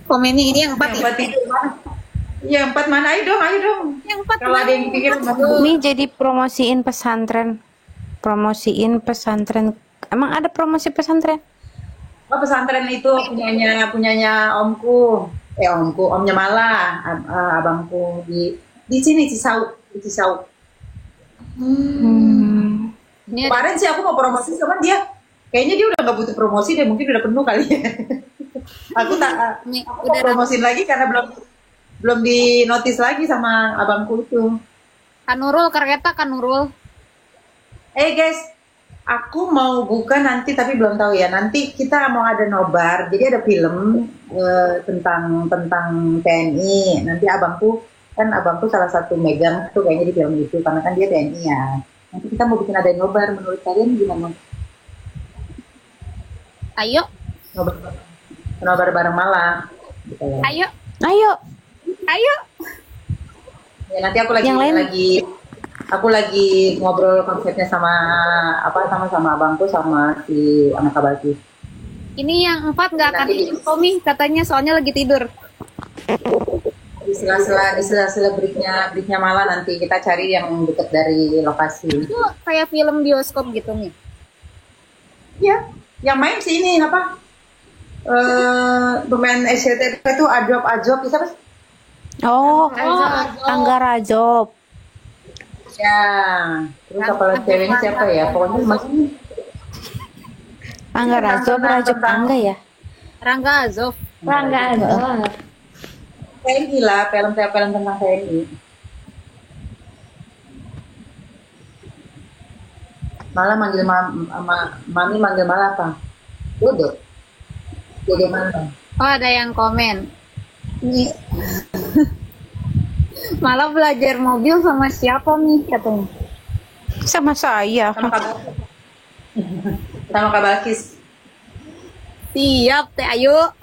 Komennya ini yang 4 tidur mana? Ya 4 mana? Ayo dong. Yang 4 kalau ada yang pikir Mi jadi promosiin pesantren. Emang ada promosi pesantren? Oh, pesantren itu punyanya omnya Mala, abangku di sini Cisauk. Kemarin sih aku mau promosi sama dia. Kayaknya dia udah gak butuh promosi deh, mungkin udah penuh kali ya. Aku udah promosiin lagi karena belum di notice lagi sama abangku itu. Kanurul kereta Kanurul. Guys, aku mau buka nanti tapi belum tahu ya. Nanti kita mau ada nobar, jadi ada film tentang TNI. Nanti abangku salah satu megang tuh kayaknya di film itu, karena kan dia TNI ya. Nanti kita mau bikin ada nobar, menurut kalian gimana? Ayo. Nobar bareng Mala. Gitu ya. Ayo. Ya nanti aku lagi ngobrol konsepnya sama abangku sama si anak Kabaki. Ini yang 4 nggak akan Tommy katanya, soalnya lagi tidur. Di sela-sela breaknya Mala nanti kita cari yang dekat dari lokasi. Itu kayak film bioskop gitu nih. Iya, yang main sih ini apa? Pemain SCTV itu Ajob siapa sih? Angga Rajop. Ya, terus kepala ceweknya siapa ya? Pokoknya masih Angga Rajop Angga ya? Rangga Azov. TNI lah, film tentang TNI. Malah manggil Mami manggil Mala apa? Dodo mana? Oh, ada yang komen. Ini malah belajar mobil sama siapa nih katanya? Sama saya. Sama Kak Balkis. Siap teh, ayo.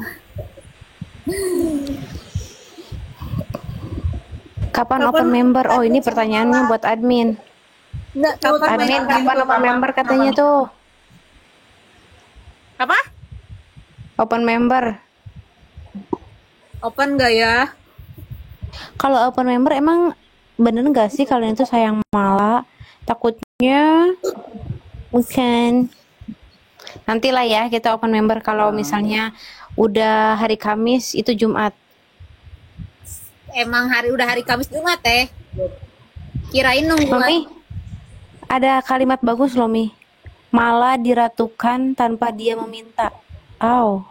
Kapan open member? Oh, ini pertanyaannya buat admin. Enggak, Admin kapan open member katanya tuh? Apa? Open member. Open nggak ya? Kalau open member emang bener nggak sih kalian itu sayang Mala? Takutnya bukan. Nantilah ya kita open member kalau misalnya udah hari Kamis itu Jumat. Emang udah hari Kamis Jumat teh. Kirain nunggu. Mami, ada kalimat bagus loh Mi. Mala diratukan tanpa dia meminta. Aw,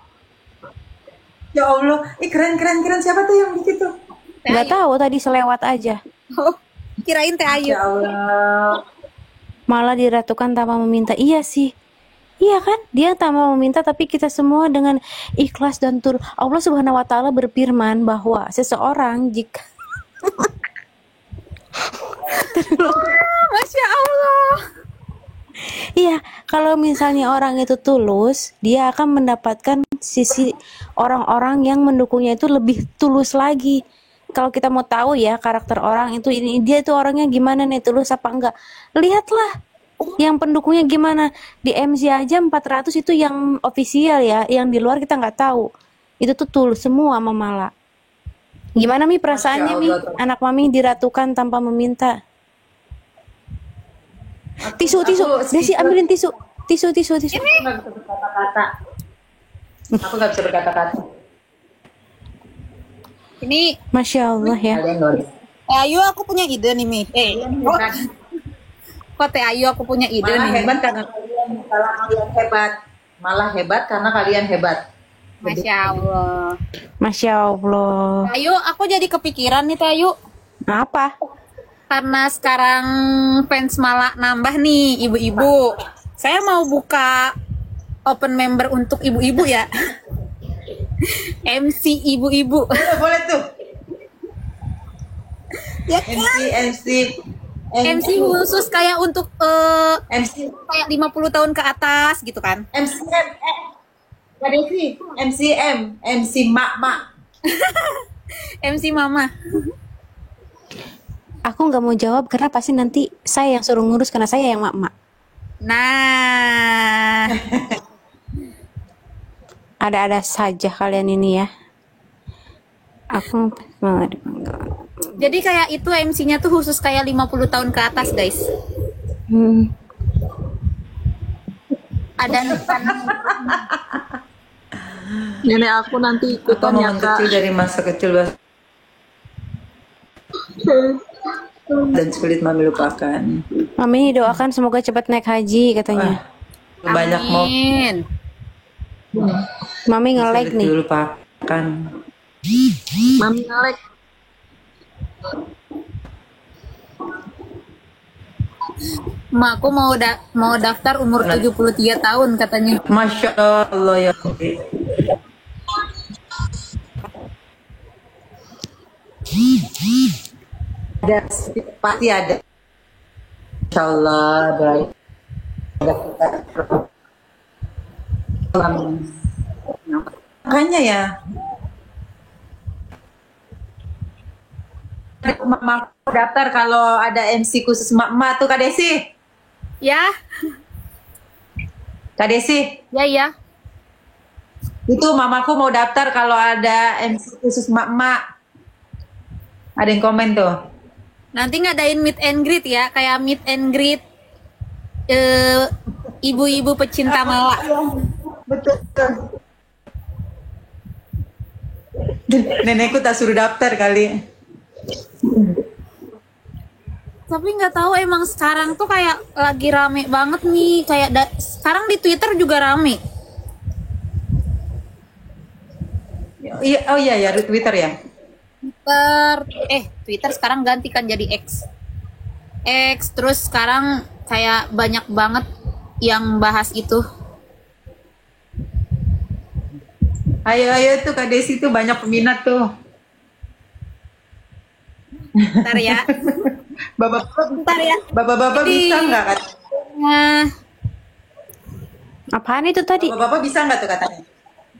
Ya Allah, keren siapa tuh yang begitu? nggak tahu tadi selewat aja. Oh, kirain Teh Ayu. Ya Allah. Mala diratukan tanpa meminta. Iya sih. Iya kan? Dia tanpa meminta tapi kita semua dengan ikhlas dan tulus. Allah Subhanahu wa taala berfirman bahwa seseorang jika Masya Allah. iya, kalau misalnya orang itu tulus, dia akan mendapatkan sisi orang-orang yang mendukungnya itu lebih tulus lagi. Kalau kita mau tahu ya karakter orang itu ini dia itu orangnya gimana nih, tulus apa enggak? Lihatlah yang pendukungnya gimana. Di MC aja 400 itu yang official ya, yang di luar kita nggak tahu. Itu tuh tulus semua Mama. Gimana Mi perasaannya Mi? Anak Mami diratukan tanpa meminta. Tisu. Desi ambilin tisu. Tisu. Aku nggak bisa berkata-kata. Aku nggak bisa berkata-kata. Ini Masya Allah ya. Kalian luar biasa. Teh Ayu aku punya ide nih Mi. Kok Teh Ayu aku punya ide Malah nih. hebat karena kalian hebat. Malah hebat karena kalian hebat. Masya Allah. Masya Allah. Teh Ayu, aku jadi kepikiran nih Teh Ayu. Apa? Karena sekarang fans Mala nambah nih ibu-ibu. Saya mau buka open member untuk ibu-ibu ya. MC ibu-ibu. Boleh tuh. Ya kan? MC khusus kayak untuk MC kayak 50 tahun ke atas gitu kan. MCM Kak Desi, MCM, MC Mak. MC Mama. Aku nggak mau jawab karena pasti nanti saya yang suruh ngurus karena saya yang mak-mak. Nah, Ada-ada saja kalian ini ya. Aku jadi kayak itu MC-nya tuh khusus kayak 50 tahun ke atas, guys. Ada Nenek aku nanti ikutan ya momen Kak. kecil dari masa kecil dan sulit Mami lupakan. Mami doakan semoga cepat naik haji katanya. Banyak mau Amin. Mami nge-like sulit nih. dilupakan. Mami ngelek. Ma, aku mau daftar umur 73 tahun katanya. Masya Allah ya Rabbi. Ada pasti ada. Insya Allah baik. Makanya ya. Mama daftar kalau ada MC khusus mak-mak tuh Kak Desi. Ya, Kak Desi, ya. itu mamaku mau daftar kalau ada MC khusus mak-mak. Ada yang komen tuh. Nanti ngadain meet and greet ya, kayak meet and greet ibu-ibu pecinta Mala. Betul. Nenekku tak suruh daftar kali. Tapi nggak tahu emang sekarang tuh kayak lagi rame banget nih, kayak sekarang di Twitter juga rame. Iya, oh iya ya, Twitter ya. Twitter sekarang ganti kan jadi X. Terus sekarang kayak banyak banget yang bahas itu. Ayo tuh Kak Desi tuh banyak peminat tuh. Bentar ya. Bentar ya. Bapak-bapak bisa nggak Kak? Nah, Apaan itu tadi? Bapak-bapak bisa nggak tuh katanya?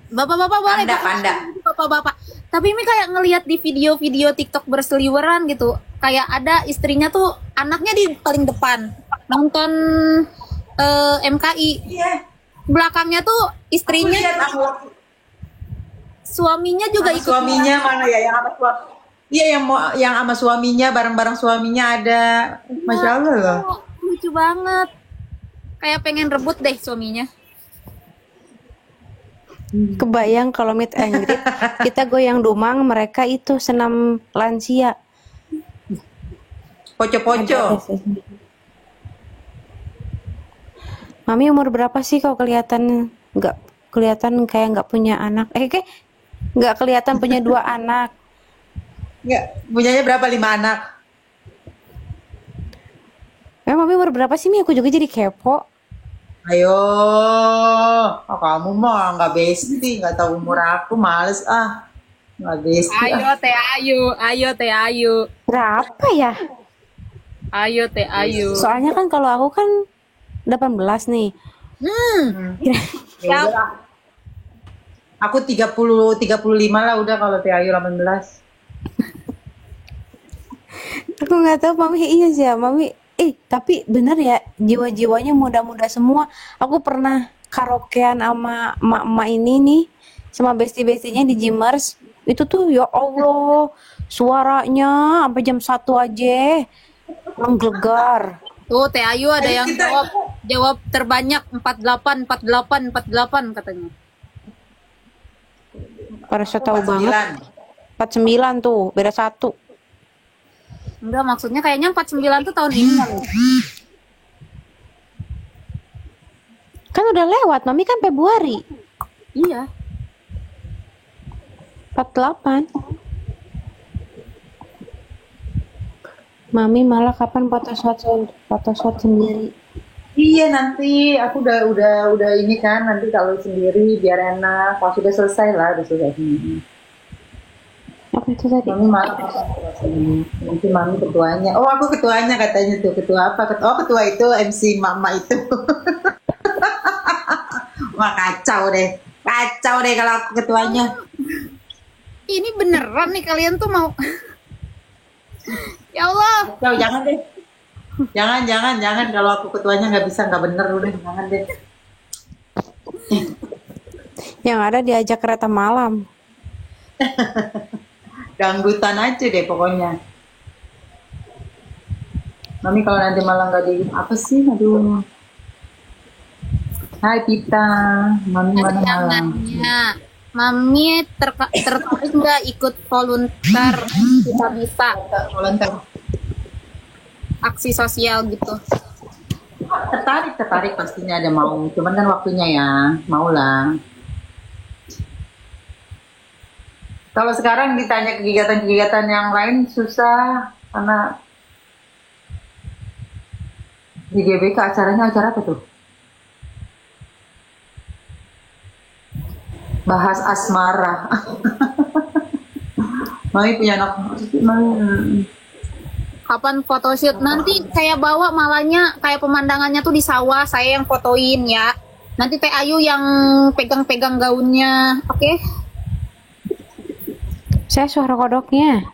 bapak-bapak boleh. Panda. Bapak-bapak. Tapi ini kayak ngelihat di video-video TikTok berseliweran gitu. Kayak ada istrinya tuh anaknya di paling depan nonton MKI. Iya. belakangnya tuh Aku istrinya, lihat aku suaminya juga sama ikut. suaminya mana ya yang sama suami. Iya yang sama suaminya bareng-bareng suaminya ada. Masya Allah loh. Oh, lucu banget. Kayak pengen rebut deh suaminya. Kebayang kalau meet and greet kita goyang dumang, mereka itu senam lansia. Poco-poco. Mami umur berapa sih kalau kelihatan kayak nggak punya anak? Nggak kelihatan punya 2 anak. Enggak, punyanya berapa 5 anak? Mami umur berapa sih, Mi? Aku juga jadi kepo. Ayo, kamu mah nggak besti, nggak tahu umur aku, males nggak besti. Ayo Teh Ayu, ayo Teh Ayu, Berapa ya? ayo Teh Ayu. Soalnya kan kalau aku kan 18 nih. Ya udah. Aku 35 lah udah kalau Teh Ayu 18. Aku nggak tahu, Mami. Iya sih ya, Mami. Tapi bener ya, jiwa-jiwanya muda-muda semua. Aku pernah karaokean sama emak-emak ini nih, sama besti-bestinya di Jimers. Itu tuh ya Allah, suaranya sampai jam 1 aja menggelegar. Tuh Teh Ayu ada yang jawab terbanyak 48 katanya. Pada saya tahu 49. banget. 49 tuh, beda 1. Enggak, maksudnya kayaknya 49 tuh tahun ini kan. Kan udah lewat, Mami kan Februari. Iya. 48. Mami malah kapan foto sendiri? Iya nanti aku udah ini kan nanti kalau sendiri biar enak. Kalau sudah selesai lah, udah selesai. Apa itu tadi? Mami malah nanti mami ketuanya. Oh aku ketuanya katanya tuh, ketua apa? Ketua itu MC mama itu. Wah kacau deh kalau aku ketuanya. Ini beneran nih kalian tuh mau. Ya Allah. Kacau, jangan deh. Jangan kalau aku ketuanya nggak bener udah jangan deh. Yang ada diajak kereta malam. Dangdutan aja deh pokoknya. Mami kalau nanti malah nggak di apa sih, aduh. Hai Pita, Mami mana malam? Mami tertarik nggak ikut volunteer kita bisa Volunteer. aksi sosial gitu? Tertarik pastinya ada mau. Cuman kan waktunya ya, mau lah. Kalau sekarang ditanya kegiatan-kegiatan yang lain susah karena di GBK acaranya acara apa tuh? Bahas asmara. Mami punya anak. Mami. Kapan photoshoot? Nanti kayak bawa malahnya kayak pemandangannya tuh di sawah, saya yang fotoin ya. Nanti Teh Ayu yang pegang-pegang gaunnya, oke? Saya suara kodoknya.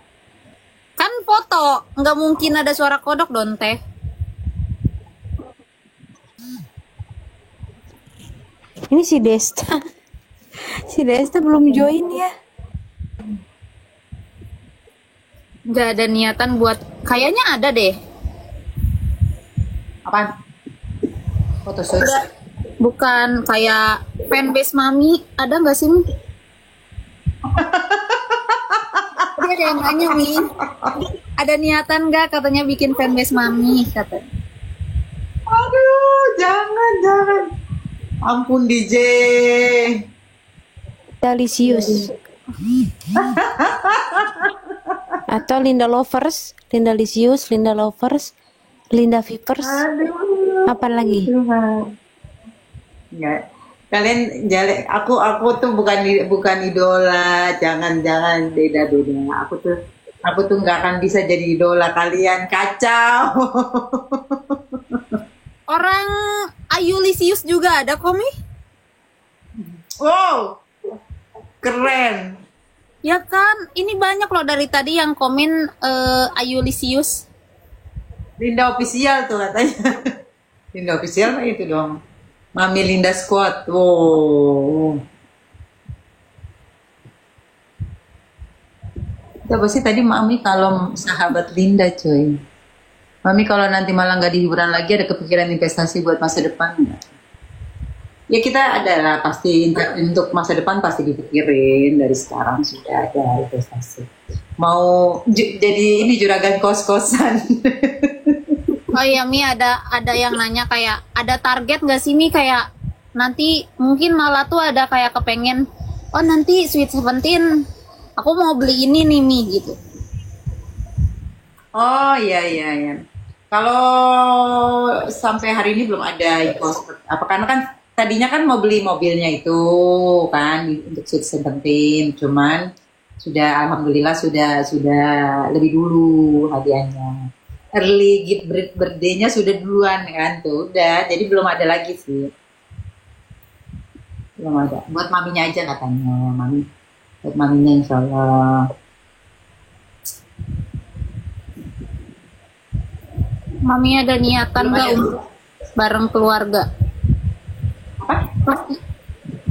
Kan foto, nggak mungkin ada suara kodok dong Teh. Ini si Desta. Si Desta belum join ya. Nggak ada niatan buat, kayaknya ada deh. Apaan? Photoshoot. Bukan kayak fanbase Mami, ada nggak sih Mi? Dia ada yang nanya Mi, ada niatan nggak katanya bikin fanbase Mami katanya. Aduh, jangan. Ampun DJ. Dalisius. Atau Linda Lovers, Linda Lisius, Linda Lovers, Linda Vipers. Aduh. Apa lagi? Enggak. Kalian aku tuh bukan idola, jangan beda. Aku tuh nggak akan bisa jadi idola kalian, kacau. Orang Ayu Lisius juga ada kok Mi. Wow, keren. Ya kan, ini banyak loh dari tadi yang komen Ayu Lisius. Linda official tuh katanya. Linda official mah itu dong. Mami Linda Squad. Wow. Coba sih tadi Mami kalau sahabat Linda cuy. Mami kalau nanti malah nggak di hiburan lagi ada kepikiran investasi buat masa depan nggak? Ya kita adalah pasti untuk masa depan pasti dipikirin dari sekarang sudah ada investasi. Mau jadi ini juragan kos-kosan. Oh iya Mi, ada yang nanya kayak ada target nggak sih Mi, kayak nanti mungkin malah tuh ada kayak kepengen, oh nanti Sweet Seventeen aku mau beli ini nih Mi gitu. Oh iya iya iya. Kalau sampai hari ini belum ada info apa karena kan tadinya kan mau beli mobilnya itu kan untuk Sweet Seventeen, cuman sudah alhamdulillah sudah lebih dulu hadiahnya. Early gift birthday-nya sudah duluan kan tuh udah, jadi belum ada lagi sih. Belum ada. Buat maminya aja katanya, mami. Buat maminya insyaallah. Mami ada niatan nggak umroh bareng keluarga? Apa?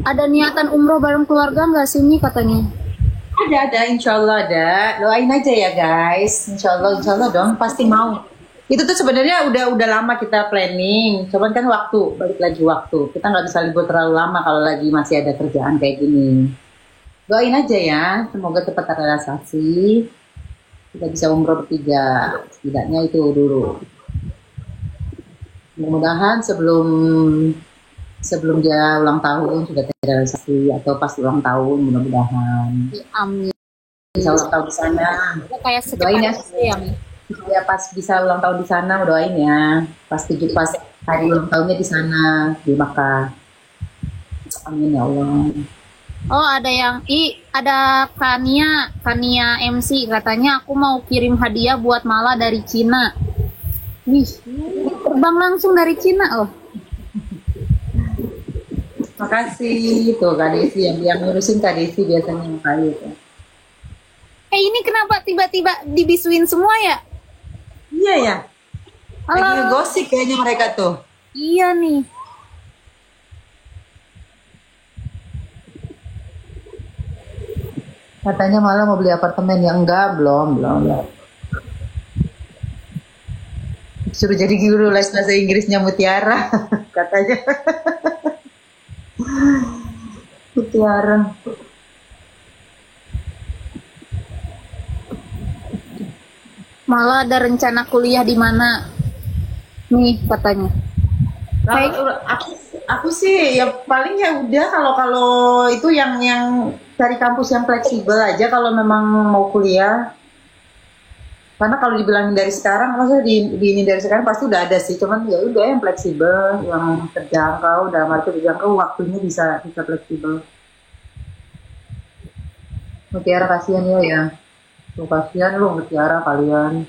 Ada niatan umroh bareng keluarga nggak sih Mi katanya? Ada, insya Allah ada. Doain aja ya guys. Insya Allah dong, pasti mau. Itu tuh sebenarnya udah lama kita planning. Cuman kan waktu, balik lagi waktu. Kita nggak bisa libur terlalu lama kalau lagi masih ada kerjaan kayak gini. Doain aja ya, semoga cepat terrealisasi. Kita bisa umroh bertiga, setidaknya itu dulu. Mudah-mudahan sebelum dia ulang tahun sudah terrealisasi atau pas ulang tahun mudah-mudahan. Amin. Bisa ulang tahun di sana. Kayak Doain ya. ya Mi. Ya pas bisa ulang tahun di sana doain ya. Pas hari ulang tahunnya di sana di Makkah. Amin ya Allah. Oh ada Kania MC katanya aku mau kirim hadiah buat Mala dari Cina. Wih, terbang langsung dari Cina loh. Makasih tuh Kak Desi yang ngurusin Kak Desi biasanya yang kayu tuh. Ini kenapa tiba-tiba dibisuin semua ya? Iya ya. Lagi Halo. ngegosip kayaknya mereka tuh. Iya nih. Katanya malah mau beli apartemen ya enggak belum. Suruh jadi guru les bahasa Inggrisnya Mutiara katanya. Mutiara. Malah ada rencana kuliah di mana? Nih katanya. Aku sih ya paling ya udah kalau itu yang cari kampus yang fleksibel aja kalau memang mau kuliah. Karena kalau dibilangin dari sekarang, maksudnya ini dari sekarang pasti udah ada sih. Cuman ya udah yang fleksibel, yang terjangkau, dalam arti terjangkau waktunya bisa fleksibel. Mutiara kasihan ya. Tuh kasihan lu Mutiara kalian.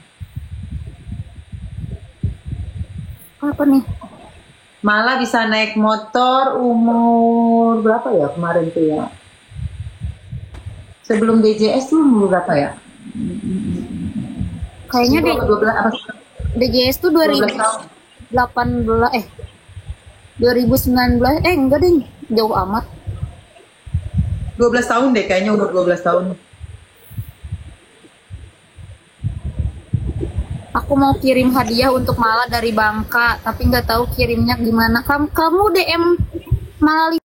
Apa nih? Malah bisa naik motor umur berapa ya kemarin tuh ya? Sebelum DJS tuh umur berapa ya? Kayaknya 12 apa? DJS tuh 12 tahun. 2019 enggak deh, jauh amat. 12 tahun deh kayaknya umur 12 tahun. Aku mau kirim hadiah untuk Mala dari Bangka, tapi nggak tahu kirimnya gimana. Kamu DM Mala